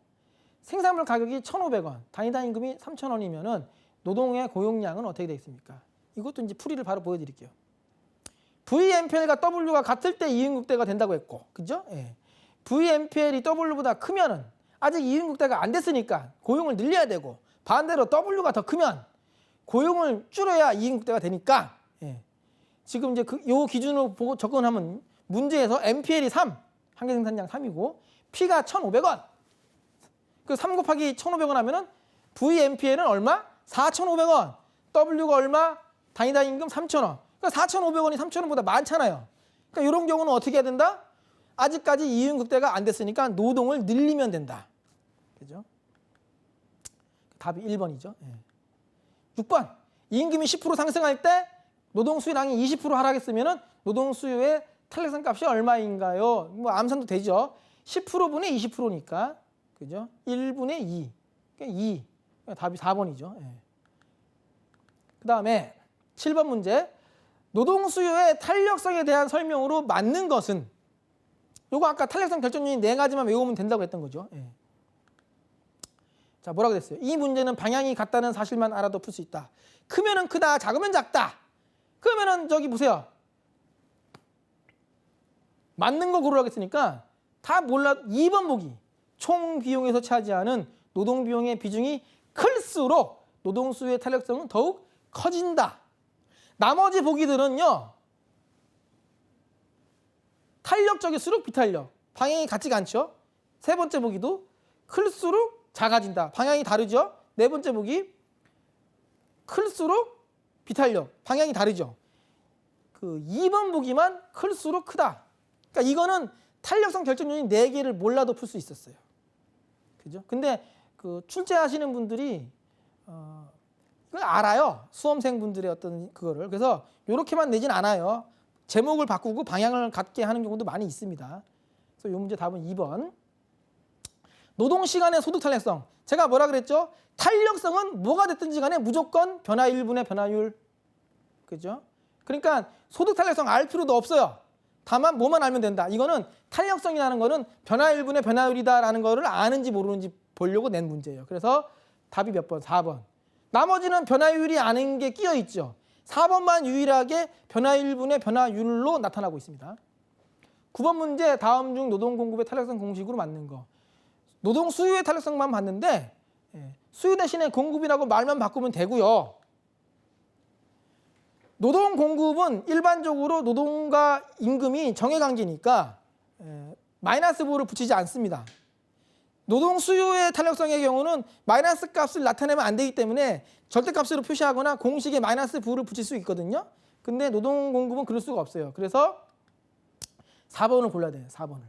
생산물 가격이 1,500원, 단위당 임금이 3,000원이면은 노동의 고용량은 어떻게 되겠습니까? 이것도 이제 풀이를 바로 보여드릴게요. VMPL과 W가 같을 때 이윤국대가 된다고 했고, 그죠? 예. VMPL이 W보다 크면은 아직 이윤국대가 안 됐으니까 고용을 늘려야 되고 반대로 W가 더 크면 고용을 줄여야 이윤국대가 되니까 예. 지금 이제 요 기준으로 보고 접근하면 문제에서 MPL이 3, 한계 생산량 3이고 P가 1,500원. 그 3 곱하기 1,500원 하면은 VMPL은 얼마? 4,500원. W가 얼마? 단위당 임금 3,000원. 그러니까 4,500원이 3,000원보다 많잖아요. 그러니까 이런 경우는 어떻게 해야 된다? 아직까지 이윤국대가 안 됐으니까 노동을 늘리면 된다. 그죠? 답이 1번이죠. 예. 6번. 임금이 10% 상승할 때 노동 수요량이 20% 하락했으면은 노동 수요의 탄력성 값이 얼마인가요? 뭐 암산도 되죠. 10%분의 20%니까. 그죠? 1분의 2. 그러니까 2. 답이 4번이죠. 예. 그다음에 7번 문제. 노동 수요의 탄력성에 대한 설명으로 맞는 것은 요거 아까 탄력성 결정 요인 4가지만 외우면 된다고 했던 거죠. 예. 자, 뭐라고 됐어요? 이 문제는 방향이 같다는 사실만 알아도 풀 수 있다. 크면은 크다, 작으면 작다. 그러면은 저기 보세요. 맞는 거 고르라고 했으니까 다 몰라. 2번 보기. 총 비용에서 차지하는 노동 비용의 비중이 클수록 노동 수요의 탄력성은 더욱 커진다. 나머지 보기들은요. 탄력적일수록 비탄력. 방향이 같지가 않죠. 세 번째 보기도 클수록 작아진다. 방향이 다르죠. 네 번째 보기 클수록 비탄력. 방향이 다르죠. 그 2번 보기만 클수록 크다. 그러니까 이거는 탄력성 결정 요인 4개를 몰라도 풀 수 있었어요. 그죠? 근데 그 출제하시는 분들이 그걸 알아요. 수험생분들의 어떤 그거를. 그래서 이렇게만 내진 않아요. 제목을 바꾸고 방향을 갖게 하는 경우도 많이 있습니다. 그래서 이 문제 답은 2번. 노동시간의 소득 탄력성. 제가 뭐라 그랬죠? 탄력성은 뭐가 됐든지 간에 무조건 변화 1분의 변화율. 그죠? 그러니까 소득 탄력성 알 필요도 없어요. 다만 뭐만 알면 된다. 이거는 탄력성이라는 거는 변화 1분의 변화율이다라는 거를 아는지 모르는지 보려고 낸 문제예요. 그래서 답이 몇 번? 4번. 나머지는 변화율이 아는 게 끼어 있죠. 4번만 유일하게 변화 1분의 변화율로 나타나고 있습니다. 9번 문제 다음 중 노동 공급의 탄력성 공식으로 맞는 거. 노동 수요의 탄력성만 봤는데 수요 대신에 공급이라고 말만 바꾸면 되고요. 노동 공급은 일반적으로 노동과 임금이 정해관계니까 마이너스 부호를 붙이지 않습니다. 노동 수요의 탄력성의 경우는 마이너스 값을 나타내면 안 되기 때문에 절대값으로 표시하거나 공식에 마이너스 부호를 붙일 수 있거든요. 근데 노동 공급은 그럴 수가 없어요. 그래서 4번을 골라야 돼요. 4번을.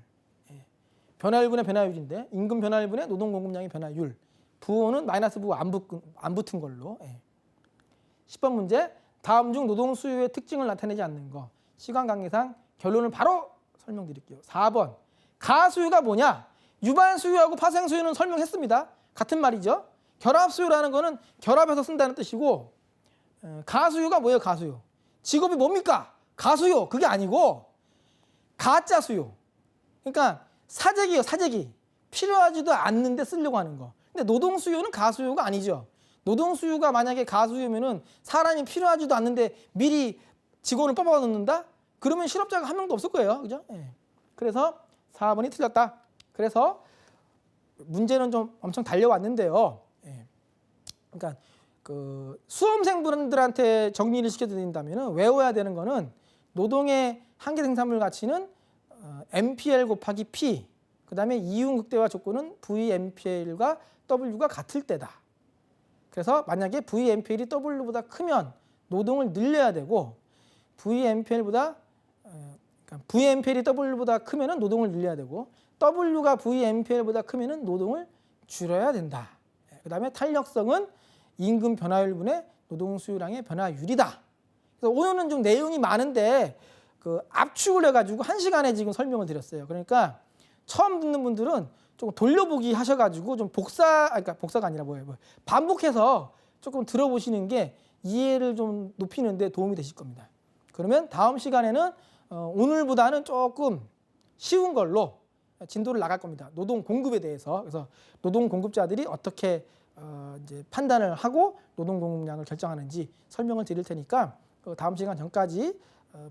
변화율분의 변화율인데 임금 변화율분의 노동 공급량의 변화율. 부호는 마이너스 부호 안 붙은 걸로. 10번 문제. 다음 중 노동 수요의 특징을 나타내지 않는 거. 시간 관계상 결론을 바로 설명드릴게요. 4번. 가수요가 뭐냐? 유반 수요하고 파생 수요는 설명했습니다. 같은 말이죠. 결합 수요라는 거는 결합해서 쓴다는 뜻이고 가수요가 뭐예요? 가수요. 직업이 뭡니까? 가수요. 그게 아니고 가짜 수요. 그러니까 사재기요. 사재기. 필요하지도 않는데 쓰려고 하는 거. 근데 노동 수요는 가수요가 아니죠. 노동 수요가 만약에 가수요면은 사람이 필요하지도 않는데 미리 직원을 뽑아 놓는다? 그러면 실업자가 한 명도 없을 거예요. 그죠? 그래서 4번이 틀렸다. 그래서 문제는 좀 엄청 달려왔는데요. 그러니까 그 수험생분들한테 정리를 시켜드린다면 외워야 되는 거는 노동의 한계 생산물 가치는 MPL 곱하기 P, 그 다음에 이윤극대화 조건은 VMPL과 W가 같을 때다. 그래서 만약에 VMPL이 W보다 크면 노동을 늘려야 되고 VMPL이 W보다 크면은 노동을 늘려야 되고 W가 VMPL보다 크면은 노동을 줄여야 된다. 그 다음에 탄력성은 임금 변화율분의 노동 수요량의 변화율이다. 그래서 오늘은 좀 내용이 많은데 그 압축을 해가지고 1시간에 지금 설명을 드렸어요. 그러니까 처음 듣는 분들은 조금 돌려보기 하셔가지고 좀 그러니까 복사가 아니라 반복해서 조금 들어보시는 게 이해를 좀 높이는데 도움이 되실 겁니다. 그러면 다음 시간에는 오늘보다는 조금 쉬운 걸로 진도를 나갈 겁니다. 노동 공급에 대해서. 그래서 노동 공급자들이 어떻게 이제 판단을 하고 노동 공급량을 결정하는지 설명을 드릴 테니까 다음 시간 전까지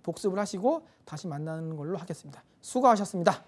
복습을 하시고 다시 만나는 걸로 하겠습니다. 수고하셨습니다.